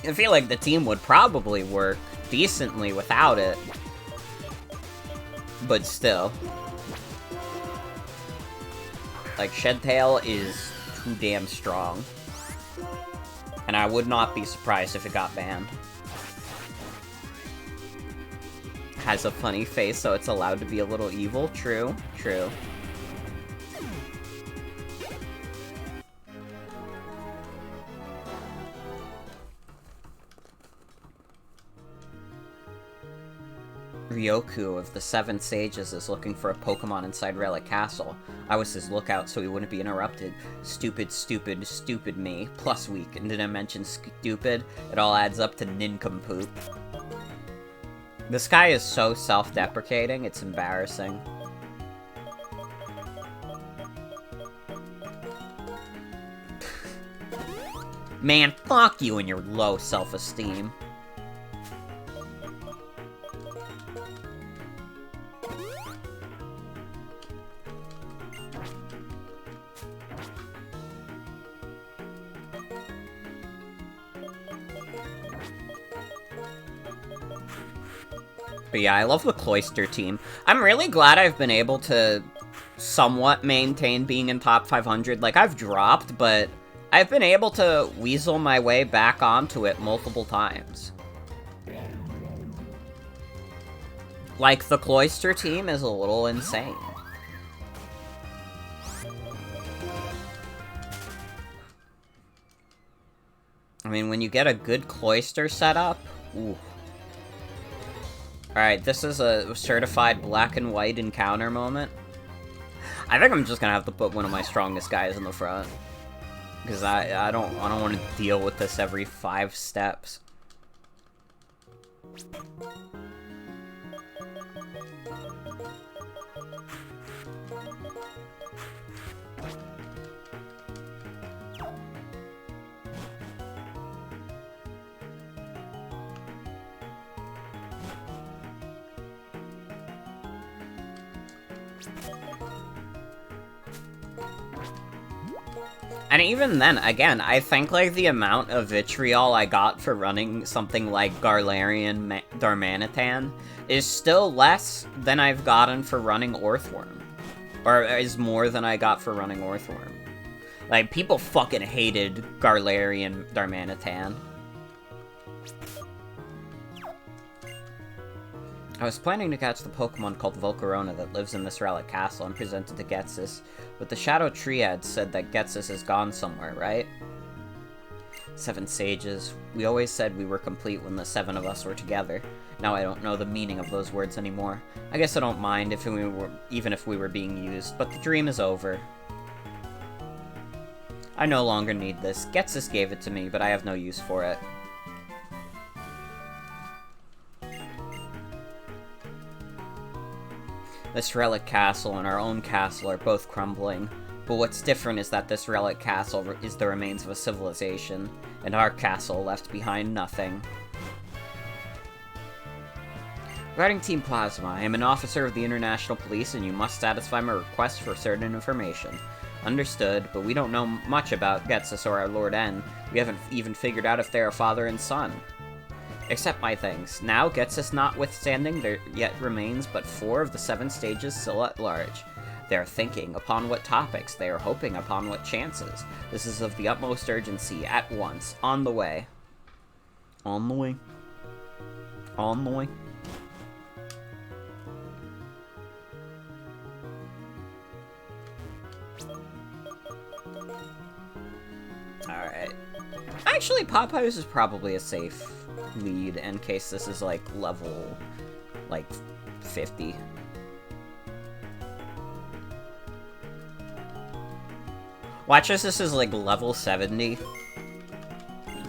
I feel like the team would probably work decently without it. But still. Like, Shedtail is too damn strong. And I would not be surprised if it got banned. Has a funny face, so it's allowed to be a little evil. True, true. Ryoku of the Seven Sages is looking for a Pokemon inside Relic Castle. I was his lookout so he wouldn't be interrupted. Stupid, stupid, stupid me. Plus weak, and didn't mention stupid. It all adds up to nincompoop. This guy is so self-deprecating, it's embarrassing. Man, fuck you and your low self-esteem. But yeah, I love the Cloyster team. I'm really glad I've been able to somewhat maintain being in top 500. Like, I've dropped, but I've been able to weasel my way back onto it multiple times. Like, the Cloyster team is a little insane. I mean, when you get a good Cloyster setup, ooh. Alright, this is a certified black and white encounter moment. I think I'm just gonna have to put one of my strongest guys in the front. Because I don't want to deal with this every 5 steps. And even then, again, I think, like, the amount of vitriol I got for running something like Garlarian Darmanitan is still less than I've gotten for running Orthworm. Or is more than I got for running Orthworm. Like, people fucking hated Garlarian Darmanitan. I was planning to catch the Pokemon called Volcarona that lives in this relic castle and present it to Ghetsis, but the Shadow Triad said that Ghetsis is gone somewhere, right? 7 sages. We always said we were complete when the 7 of us were together. Now I don't know the meaning of those words anymore. I guess I don't mind even if we were being used, but the dream is over. I no longer need this. Ghetsis gave it to me, but I have no use for it. This relic castle and our own castle are both crumbling, but what's different is that this relic castle is the remains of a civilization, and our castle left behind nothing. Regarding Team Plasma, I am an officer of the International Police and you must satisfy my request for certain information. Understood, but we don't know much about Ghetsis or our Lord N. We haven't even figured out if they're a father and son. Accept my thanks. Now, Ghetsis notwithstanding, there yet remains but 4 of the 7 stages still at large. They are thinking upon what topics, they are hoping upon what chances. This is of the utmost urgency, at once, on the way. On the way. On the way. Alright. Actually, Popeyes is probably a safe lead in case this is, like, level, like, 50. Watch this is, like, level 70.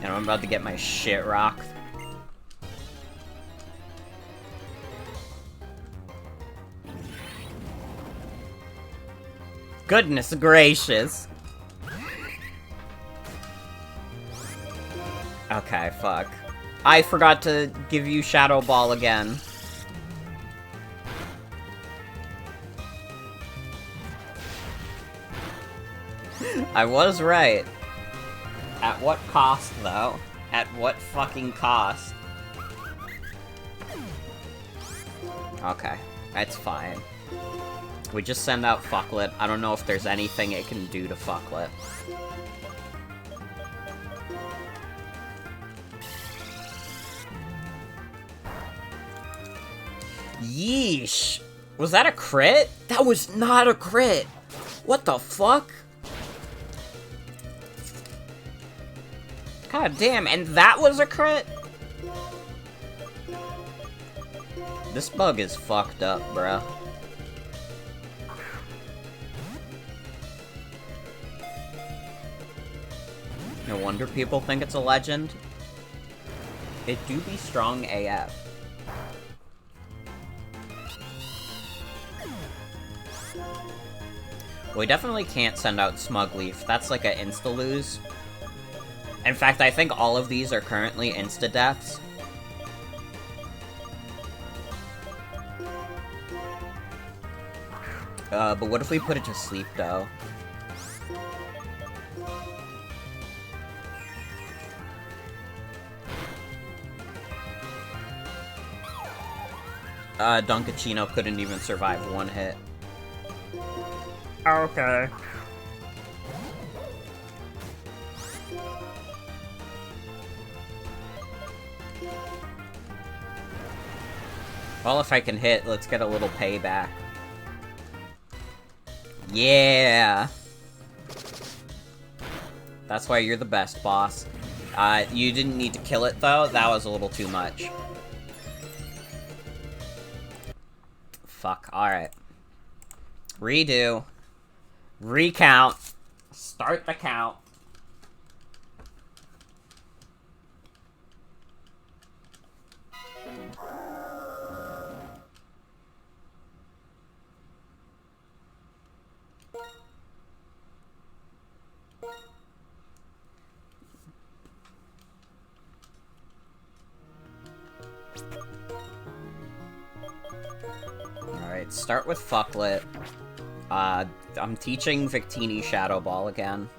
And I'm about to get my shit rocked. Goodness gracious. Okay, fuck. I forgot to give you Shadow Ball again. I was right. At what cost, though? At what fucking cost? Okay, that's fine. We just send out Fucklet. I don't know if there's anything it can do to Fucklet. Yeesh! Was that a crit? That was not a crit! What the fuck? God damn, and that was a crit? This bug is fucked up, bruh. No wonder people think it's a legend. It do be strong AF. We definitely can't send out Smugleaf. That's like an insta-lose. In fact, I think all of these are currently insta-deaths. But what if we put it to sleep, though? Dunkachino couldn't even survive 1 hit. Okay. Well, if I can hit, let's get a little payback. Yeah! That's why you're the best, boss. You didn't need to kill it, though. That was a little too much. Fuck, alright. Redo. Recount. Start the count. Alright, start with Fucklet. I'm teaching Victini Shadow Ball again.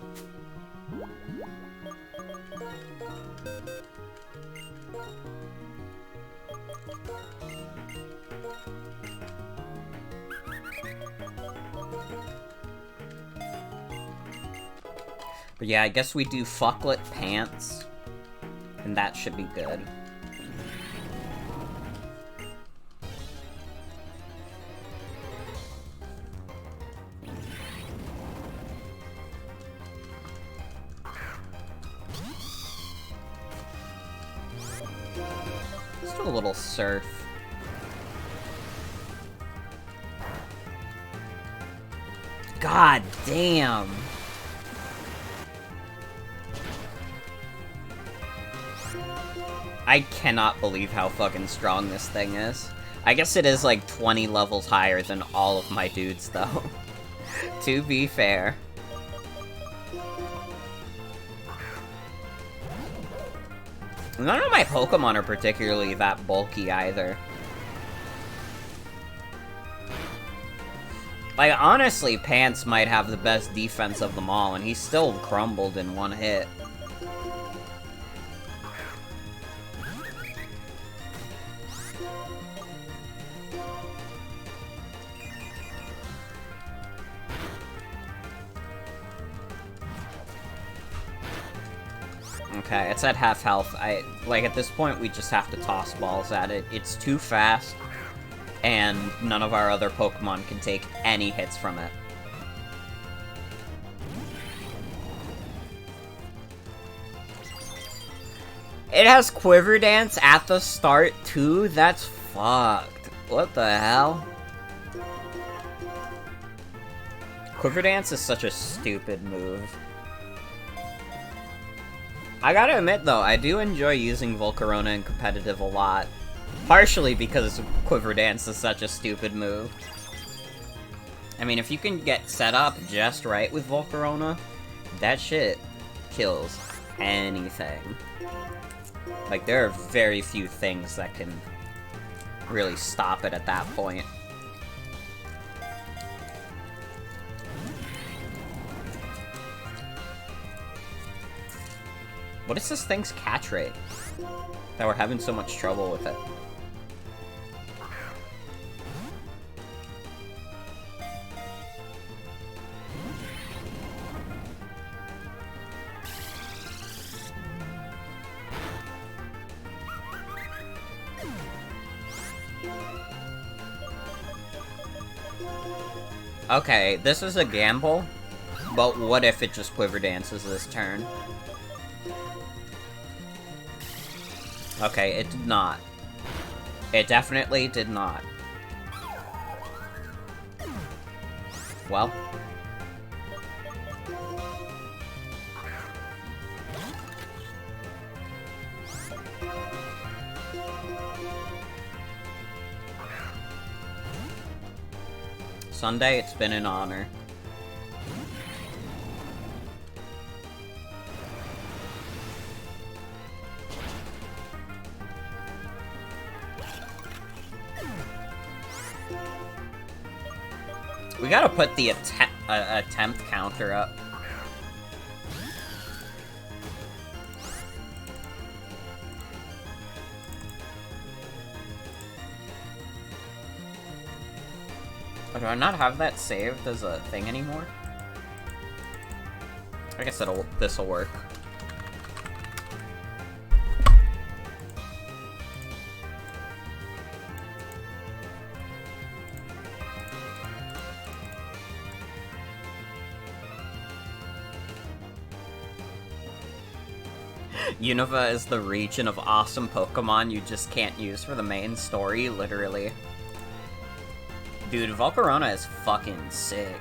But yeah, I guess we do fucklet pants. And that should be good. Let's do a little surf. God damn! I cannot believe how fucking strong this thing is. I guess it is like 20 levels higher than all of my dudes, though. To be fair. None of my Pokemon are particularly that bulky, either. Like, honestly, Pants might have the best defense of them all, and he still crumbled in one hit. Okay, it's at half health. Like, at this point, we just have to toss balls at it. It's too fast, and none of our other Pokemon can take any hits from it. It has Quiver Dance at the start, too? That's fucked. What the hell? Quiver Dance is such a stupid move. I gotta admit, though, I do enjoy using Volcarona in competitive a lot. Partially because Quiver Dance is such a stupid move. I mean, if you can get set up just right with Volcarona, that shit kills anything. Like, there are very few things that can really stop it at that point. What is this thing's catch rate? That we're having so much trouble with it. Okay, this is a gamble, but what if it just Quiver Dances this turn? Okay, it did not. It definitely did not. Well. Sunday, it's been an honor. We gotta put the attempt counter up. Do I not have that saved as a thing anymore? I guess this'll work. Unova is the region of awesome Pokemon you just can't use for the main story, literally. Dude, Volcarona is fucking sick.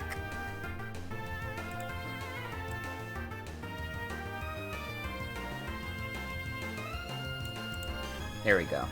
There we go.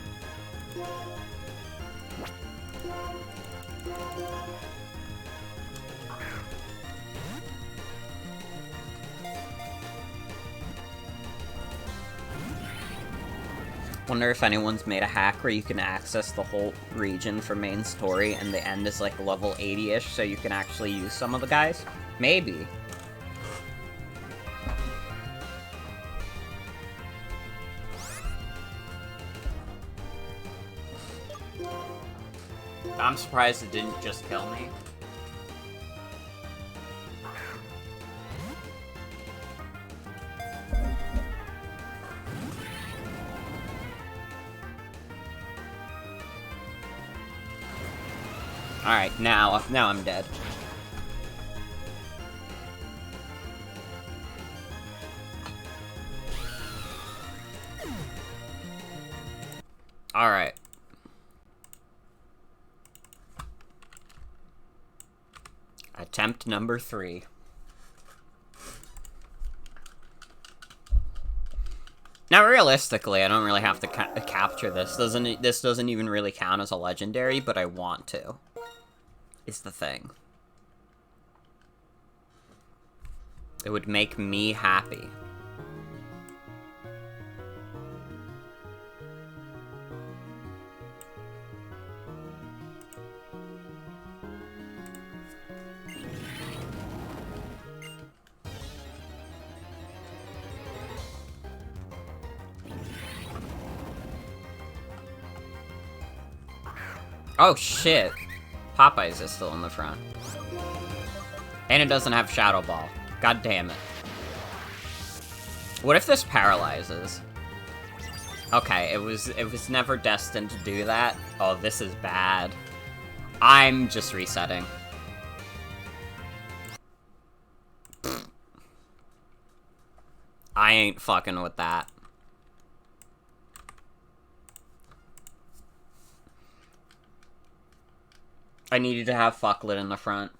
Wonder if anyone's made a hack where you can access the whole region for main story and the end is like level 80-ish, so you can actually use some of the guys? Maybe. I'm surprised it didn't just kill me. Alright, now I'm dead. Alright. Attempt number 3. Now, realistically, I don't really have to capture this. This doesn't even really count as a legendary, but I want to. Is the thing. It would make me happy. Oh shit. Popeyes is still in the front. And it doesn't have Shadow Ball. God damn it. What if this paralyzes? Okay, it was never destined to do that. Oh, this is bad. I'm just resetting. I ain't fucking with that. I needed to have Fucklet in the front.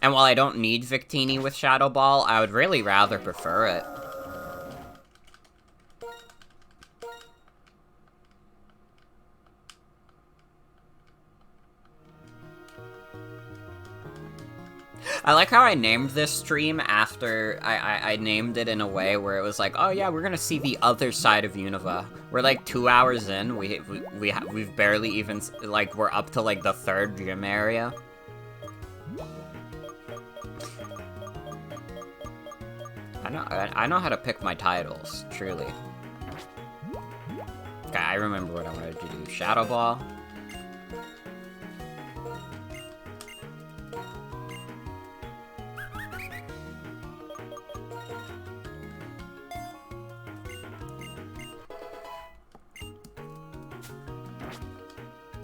And while I don't need Victini with Shadow Ball, I would really rather prefer it. I like how I named this stream after I named it in a way where it was like, oh yeah, we're gonna see the other side of Unova. We're like 2 hours in, we've barely even, like, we're up to like the 3rd gym area. I know how to pick my titles, truly. Okay, I remember what I wanted to do. Shadow Ball.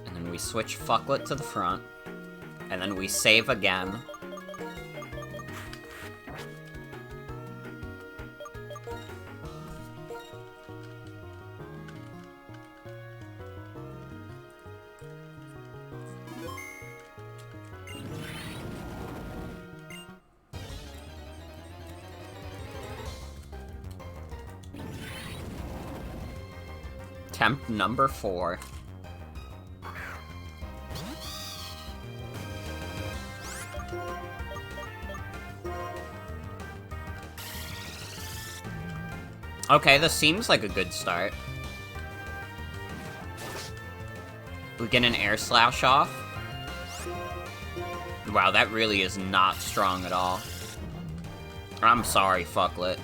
And then we switch Fucklet to the front. And then we save again. Attempt number 4. Okay, this seems like a good start. We get an air slash off. Wow, that really is not strong at all. I'm sorry, Fucklet.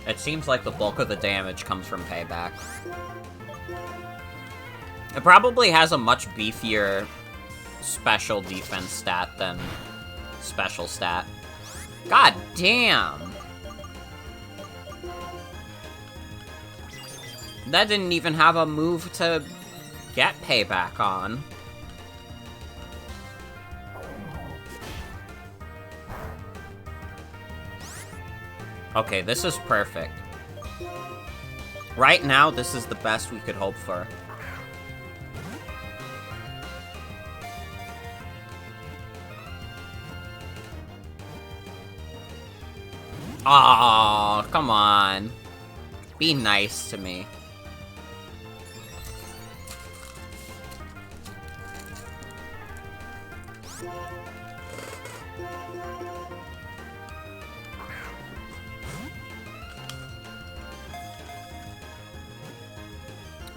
It seems like the bulk of the damage comes from payback. It probably has a much beefier special defense stat than special stat. God damn! That didn't even have a move to get payback on. Okay, this is perfect. Right now, this is the best we could hope for. Aw, come on. Be nice to me.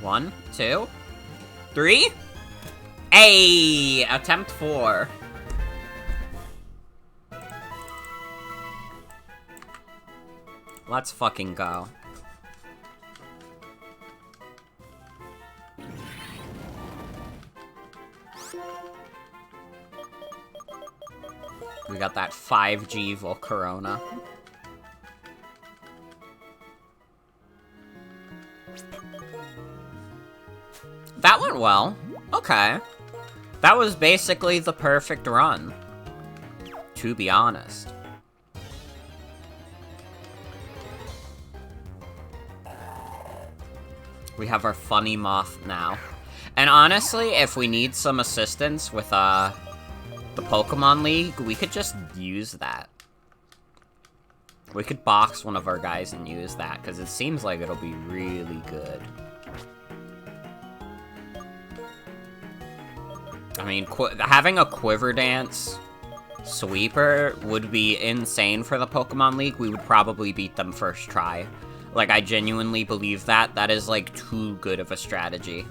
One, 2, 3. Hey, attempt 4. Let's fucking go. We got that 5G Volcarona. That went well. Okay. That was basically the perfect run, to be honest. We have our funny moth now. And honestly, if we need some assistance with, the Pokemon League, we could just use that. We could box one of our guys and use that, because it seems like it'll be really good. I mean, having a Quiver Dance sweeper would be insane for the Pokemon League. We would probably beat them first try. Like, I genuinely believe that. That is, like, too good of a strategy.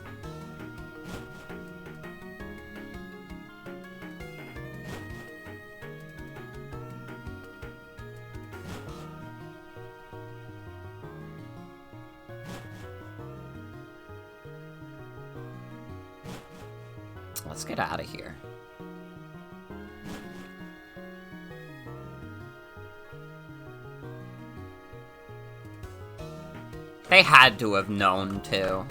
Let's get out of here. They had to have known, too.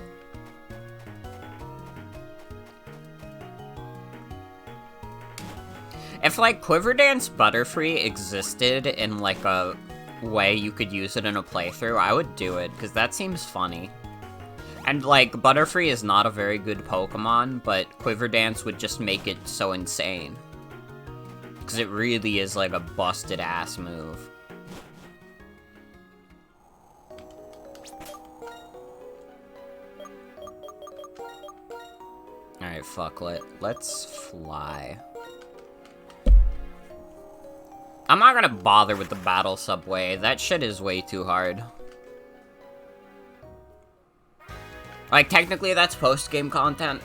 If, like, Quiver Dance Butterfree existed in, like, a way you could use it in a playthrough, I would do it, because that seems funny. And, like, Butterfree is not a very good Pokemon, but Quiver Dance would just make it so insane. Because it really is, like, a busted-ass move. Alright, fucklet. Let's fly. I'm not gonna bother with the battle subway. That shit is way too hard. Like, technically that's post-game content.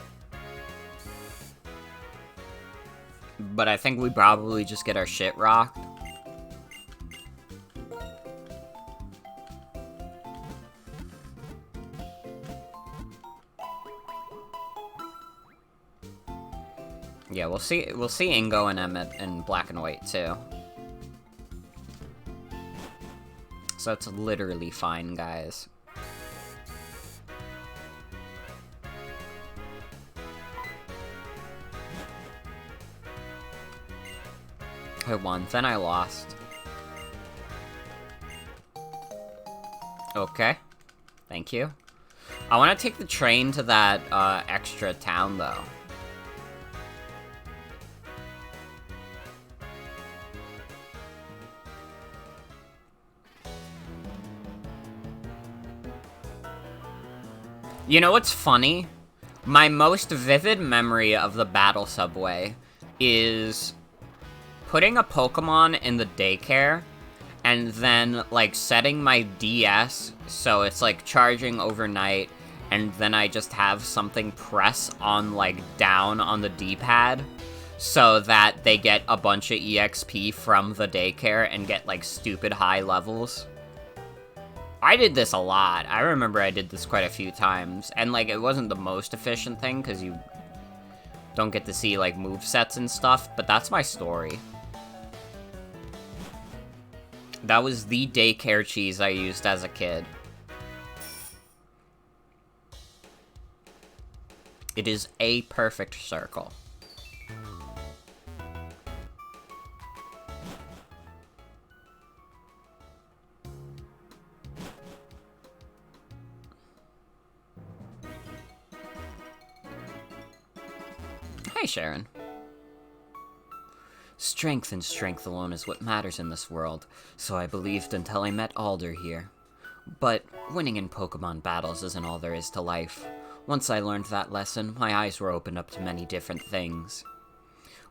But I think we probably just get our shit rocked. Yeah, we'll see Ingo and Emmett in black and white too. So it's literally fine, guys. I won, then I lost. Okay. Thank you. I want to take the train to that, extra town, though. You know what's funny? My most vivid memory of the battle subway is putting a Pokemon in the daycare and then, like, setting my DS so it's, like, charging overnight, and then I just have something press on, like, down on the D-pad so that they get a bunch of EXP from the daycare and get, like, stupid high levels. I did this a lot. I remember I did this quite a few times, and, like, it wasn't the most efficient thing, because you don't get to see, like, movesets and stuff, but that's my story. That was the daycare cheese I used as a kid. It is a perfect circle. Hey, Sharon. Strength and strength alone is what matters in this world, so I believed until I met Alder here. But winning in Pokemon battles isn't all there is to life. Once I learned that lesson, my eyes were opened up to many different things.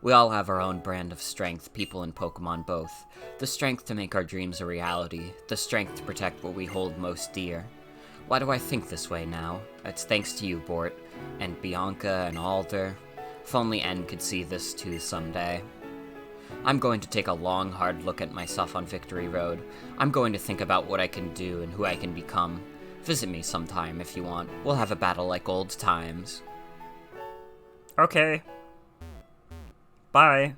We all have our own brand of strength, people and Pokemon both. The strength to make our dreams a reality, the strength to protect what we hold most dear. Why do I think this way now? It's thanks to you, Bort, and Bianca and Alder. If only N could see this too someday. I'm going to take a long, hard look at myself on Victory Road. I'm going to think about what I can do and who I can become. Visit me sometime if you want. We'll have a battle like old times. Okay. Bye.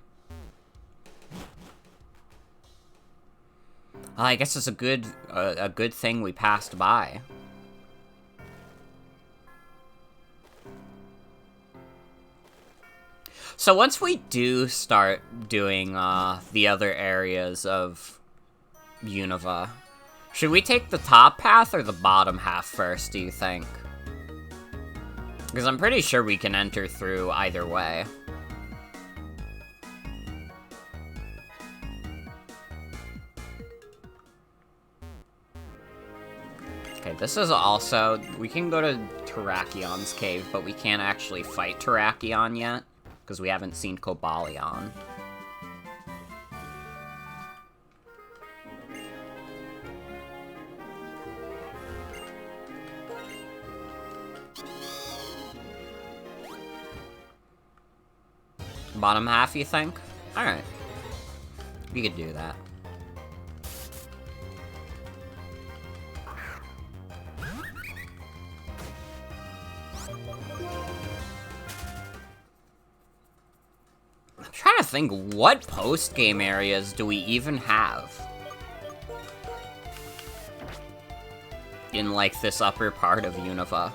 I guess it's a good thing we passed by. So once we do start doing the other areas of Unova, should we take the top path or the bottom half first, do you think? Because I'm pretty sure we can enter through either way. Okay, this is also... We can go to Terrakion's cave, but we can't actually fight Terrakion yet, because we haven't seen Cobalion. Bottom half, you think? Alright. We could do that. I'm trying to think, what post-game areas do we even have? In, like, this upper part of Unova.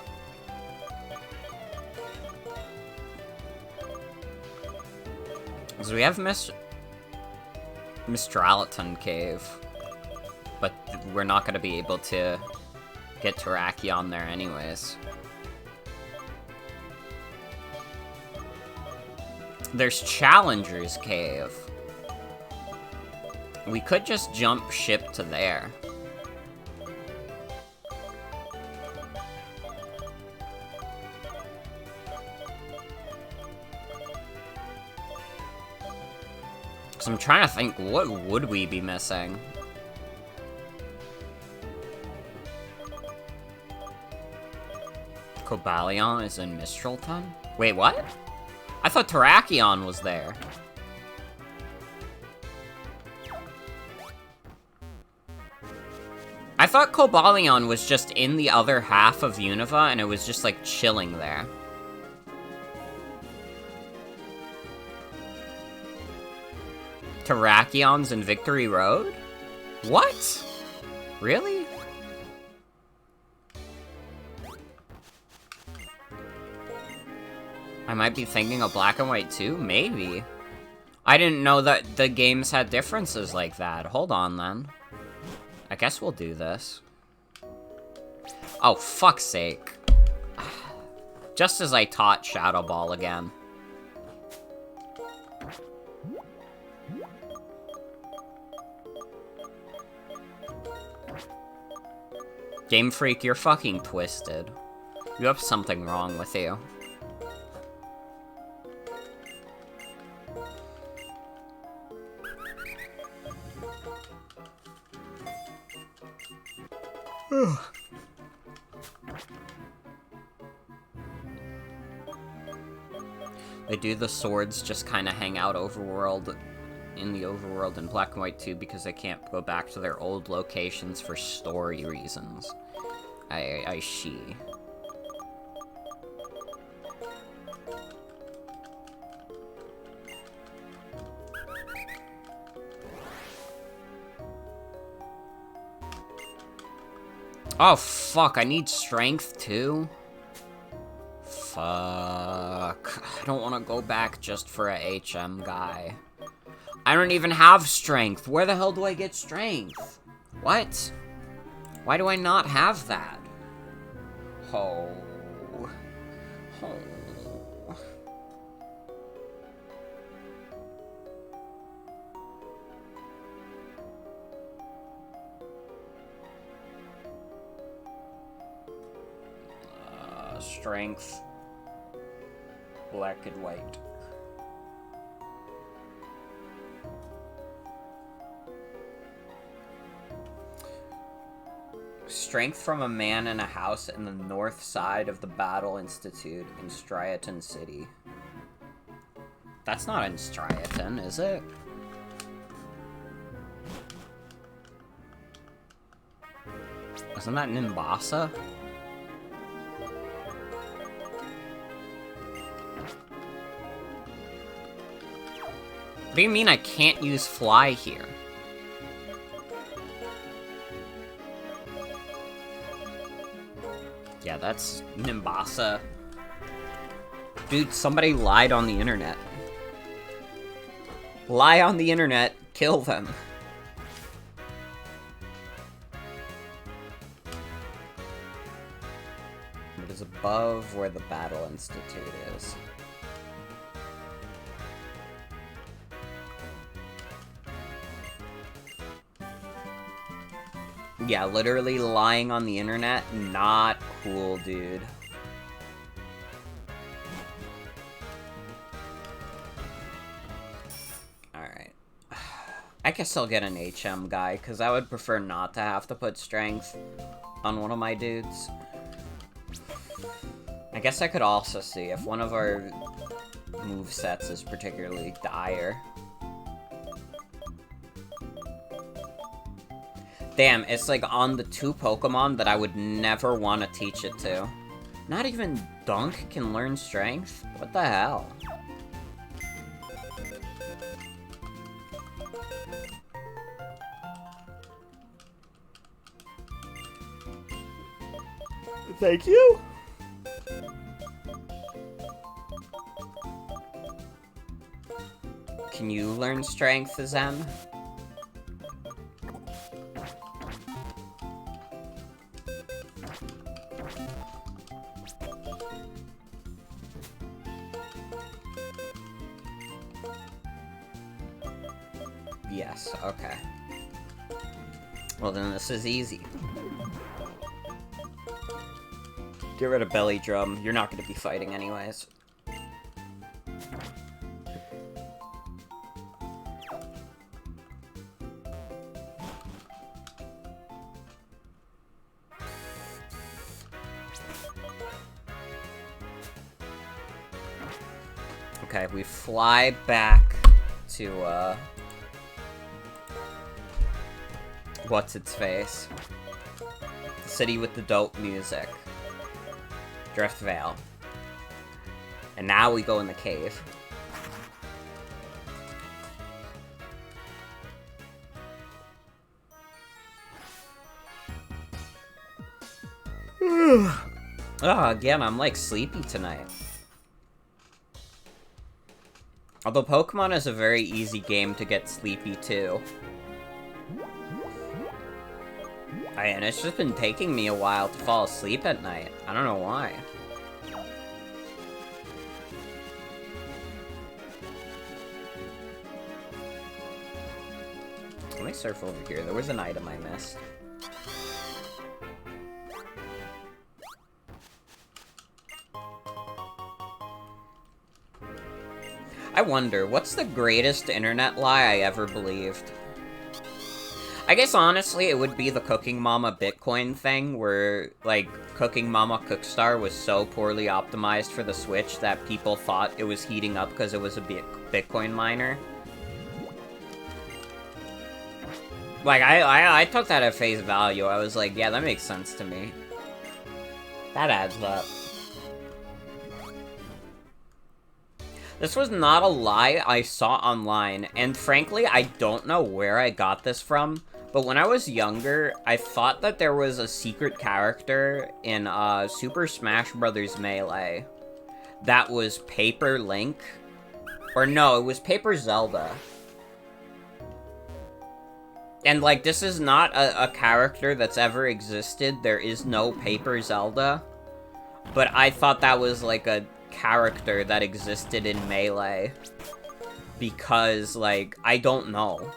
So we have Mistraliton Cave, but we're not gonna be able to get Terrakion there anyways. There's Challenger's Cave. We could just jump ship to there. So I'm trying to think, what would we be missing? Cobalion is in Mistralton? Wait, what? I thought Terrakion was there. I thought Cobalion was just in the other half of Unova, and it was just, like, chilling there. Terrakion's in Victory Road? What? Really? I might be thinking of Black and White 2? Maybe. I didn't know that the games had differences like that. Hold on, then. I guess we'll do this. Oh, fuck's sake. Just as I taught Shadow Ball again. Game Freak, you're fucking twisted. You have something wrong with you. They do the swords just kind of hang out overworld, in the overworld in Black and White 2 because they can't go back to their old locations for story reasons. I see. Oh, fuck, I need strength, too? Fuck. I don't want to go back just for a HM guy. I don't even have strength. Where the hell do I get strength? What? Why do I not have that? Oh. Oh. Strength. Black and white. Strength from a man in a house in the north side of the Battle Institute in Striaton City. That's not in Striaton, is it? Isn't that Nimbasa? What do you mean I can't use fly here? Yeah, that's Nimbasa. Dude, somebody lied on the internet. Lie on the internet, kill them. It is above where the Battle Institute is. Yeah, literally lying on the internet, not cool, dude. Alright. I guess I'll get an HM guy, because I would prefer not to have to put strength on one of my dudes. I guess I could also see if one of our movesets is particularly dire. Damn, it's like on the 2 Pokemon that I would never want to teach it to. Not even Dunk can learn strength? What the hell? Thank you! Can you learn strength, Zen? Yes, okay. Well then this is easy. Get rid of Belly Drum, you're not gonna be fighting anyways. Okay, we fly back to, what's its face? The city with the dope music. Drift Vale. And now we go in the cave. Oh, again, I'm like sleepy tonight. Although Pokemon is a very easy game to get sleepy too. And it's just been taking me a while to fall asleep at night. I don't know why. Let me surf over here. There was an item I missed. I wonder, what's the greatest internet lie I ever believed? I guess, honestly, it would be the Cooking Mama Bitcoin thing, where, like, Cooking Mama Cookstar was so poorly optimized for the Switch that people thought it was heating up because it was a Bitcoin miner. Like, I took that at face value. I was like, yeah, that makes sense to me. That adds up. This was not a lie I saw online, and frankly, I don't know where I got this from, but when I was younger, I thought that there was a secret character in Super Smash Bros. Melee that was Paper Link. Or no, it was Paper Zelda. And, like, this is not a character that's ever existed. There is no Paper Zelda. But I thought that was, like, a character that existed in Melee. Because, like, I don't know.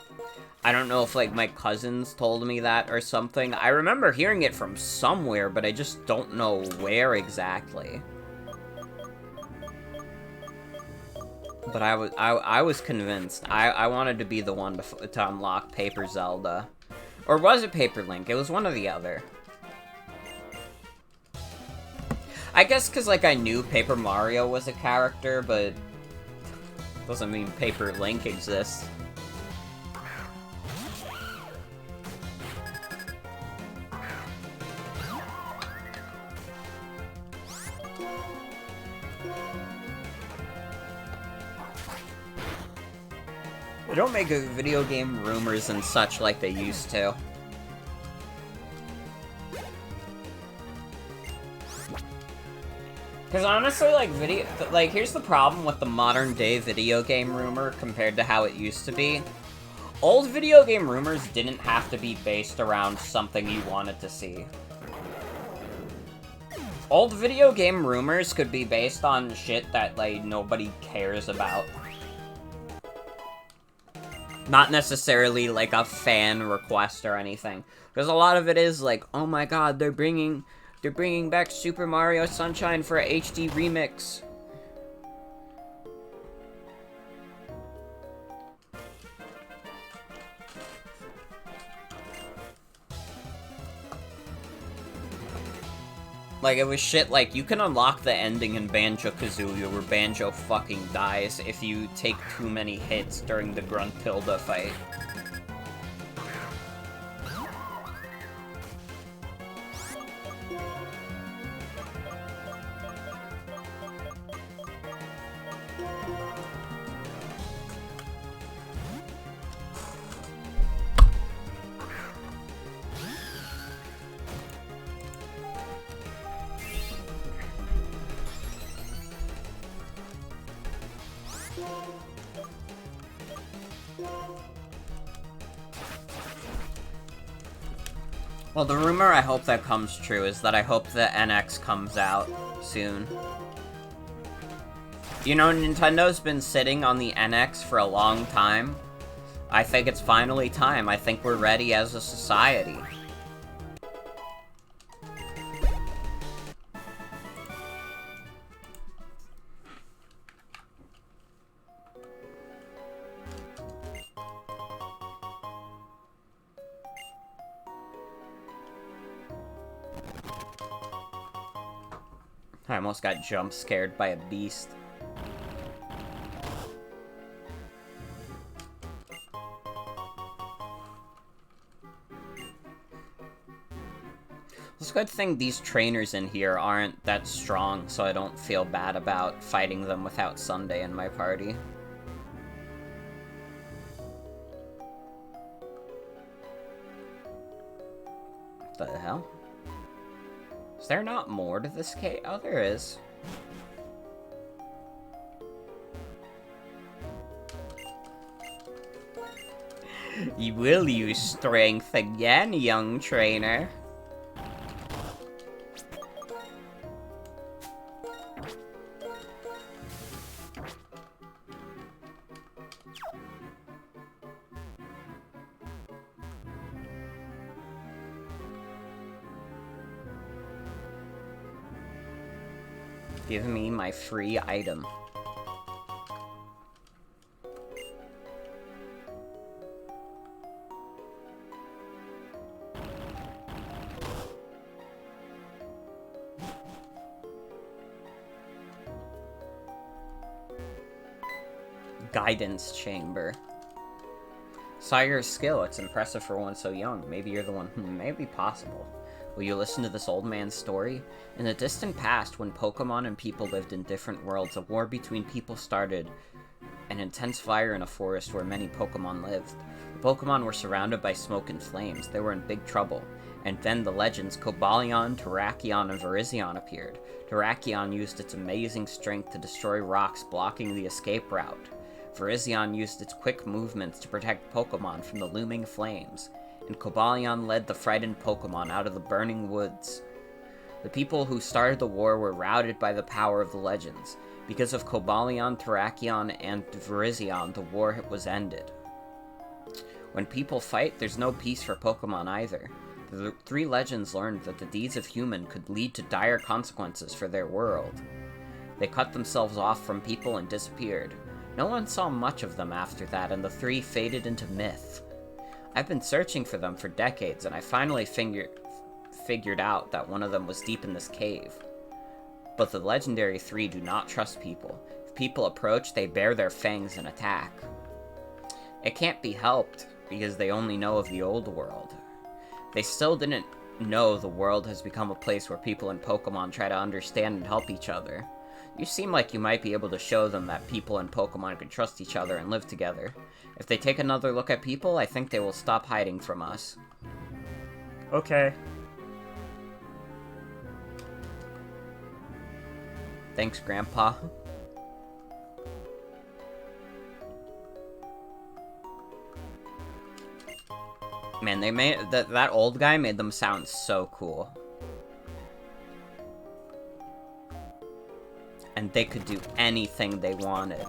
I don't know if, like, my cousins told me that or something. I remember hearing it from somewhere, but I just don't know where exactly. But I was convinced. I wanted to be the one to unlock Paper Zelda. Or was it Paper Link? It was one or the other. I guess because, like, I knew Paper Mario was a character, but doesn't mean Paper Link exists. They don't make video game rumors and such like they used to. Because honestly, like, here's the problem with the modern-day video game rumor compared to how it used to be. Old video game rumors didn't have to be based around something you wanted to see. Old video game rumors could be based on shit that, like, nobody cares about. Not necessarily, like, a fan request or anything. Because a lot of it is, like, oh my god, they're bringing back Super Mario Sunshine for a HD remix. Like, it was shit like, you can unlock the ending in Banjo-Kazooie where Banjo fucking dies if you take too many hits during the Gruntilda fight. Well, the rumor I hope that comes true is that I hope the NX comes out soon. You know, Nintendo's been sitting on the NX for a long time. I think it's finally time. I think we're ready as a society. I almost got jump scared by a beast. It's a good thing these trainers in here aren't that strong, so I don't feel bad about fighting them without Sunday in my party. What the hell? Is there not more to this cave? Oh, there is. You will use strength again, young trainer. Give me my free item. Guidance chamber. Saw your skill. It's impressive for one so young. Maybe you're the one. Maybe possible. Will you listen to this old man's story? In the distant past, when Pokemon and people lived in different worlds, a war between people started. An intense fire in a forest where many Pokemon lived. The Pokemon were surrounded by smoke and flames. They were in big trouble. And then the legends Cobalion, Terrakion, and Virizion appeared. Terrakion used its amazing strength to destroy rocks blocking the escape route. Virizion used its quick movements to protect Pokemon from the looming flames. And Cobalion led the frightened Pokemon out of the burning woods. The people who started the war were routed by the power of the legends. Because of Cobalion, Terrakion, and Virizion, the war was ended. When people fight, there's no peace for Pokemon either. The three legends learned that the deeds of human could lead to dire consequences for their world. They cut themselves off from people and disappeared. No one saw much of them after that, and the three faded into myth. I've been searching for them for decades, and I finally figured out that one of them was deep in this cave. But the legendary three do not trust people. If people approach, they bare their fangs and attack. It can't be helped, because they only know of the old world. They still didn't know the world has become a place where people and Pokemon try to understand and help each other. You seem like you might be able to show them that people and Pokemon can trust each other and live together. If they take another look at people, I think they will stop hiding from us. Okay. Thanks, Grandpa. Man, they made that old guy made them sound so cool. And they could do anything they wanted.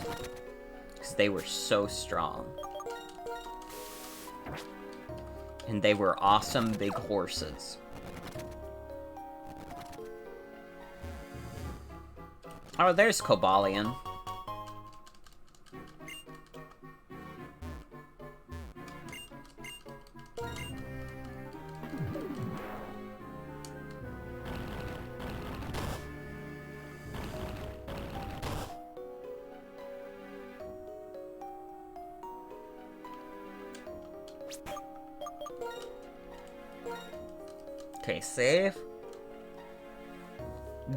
Because they were so strong. And they were awesome big horses. Oh, there's Cobalion. Okay, save.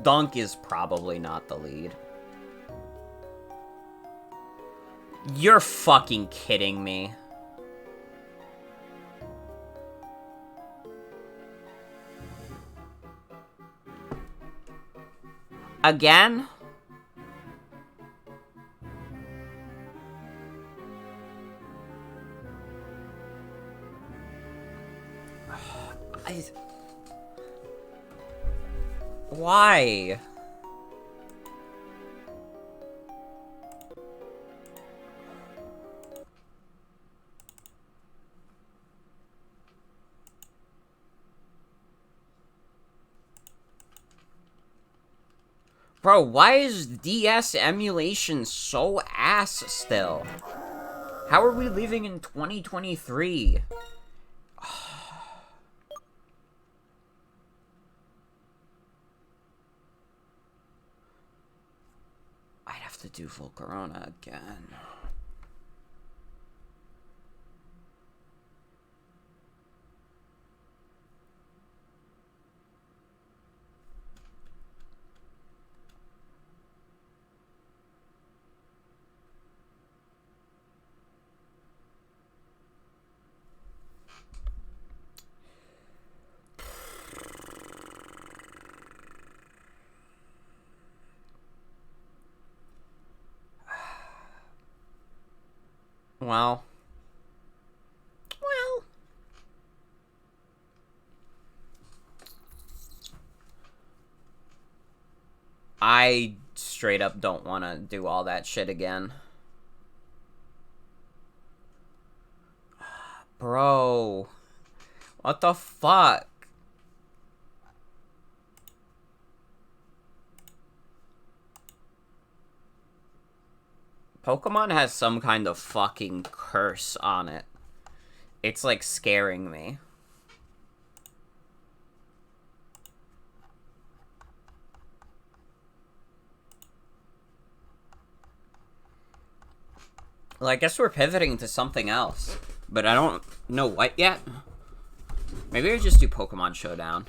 Dunk is probably not the lead. You're fucking kidding me. Again? Why? Bro, why is DS emulation so ass still? How are we living in 2023? I'd have to do full Corona again. Well, I straight up don't want to do all that shit again. Bro, what the fuck? Pokemon has some kind of fucking curse on it. It's like scaring me. Well, I guess we're pivoting to something else. But I don't know what yet. Maybe I just do Pokemon Showdown.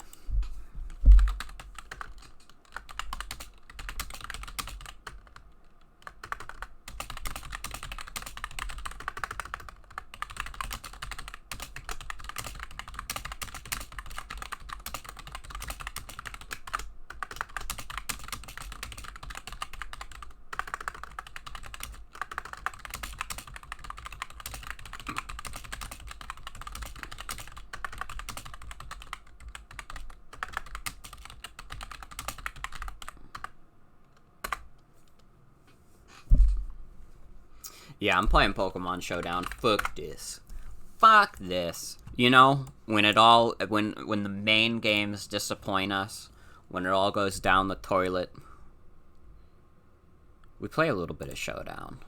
Yeah, I'm playing Pokemon Showdown. Fuck this. Fuck this. You know, when the main games disappoint us, when it all goes down the toilet, we play a little bit of Showdown.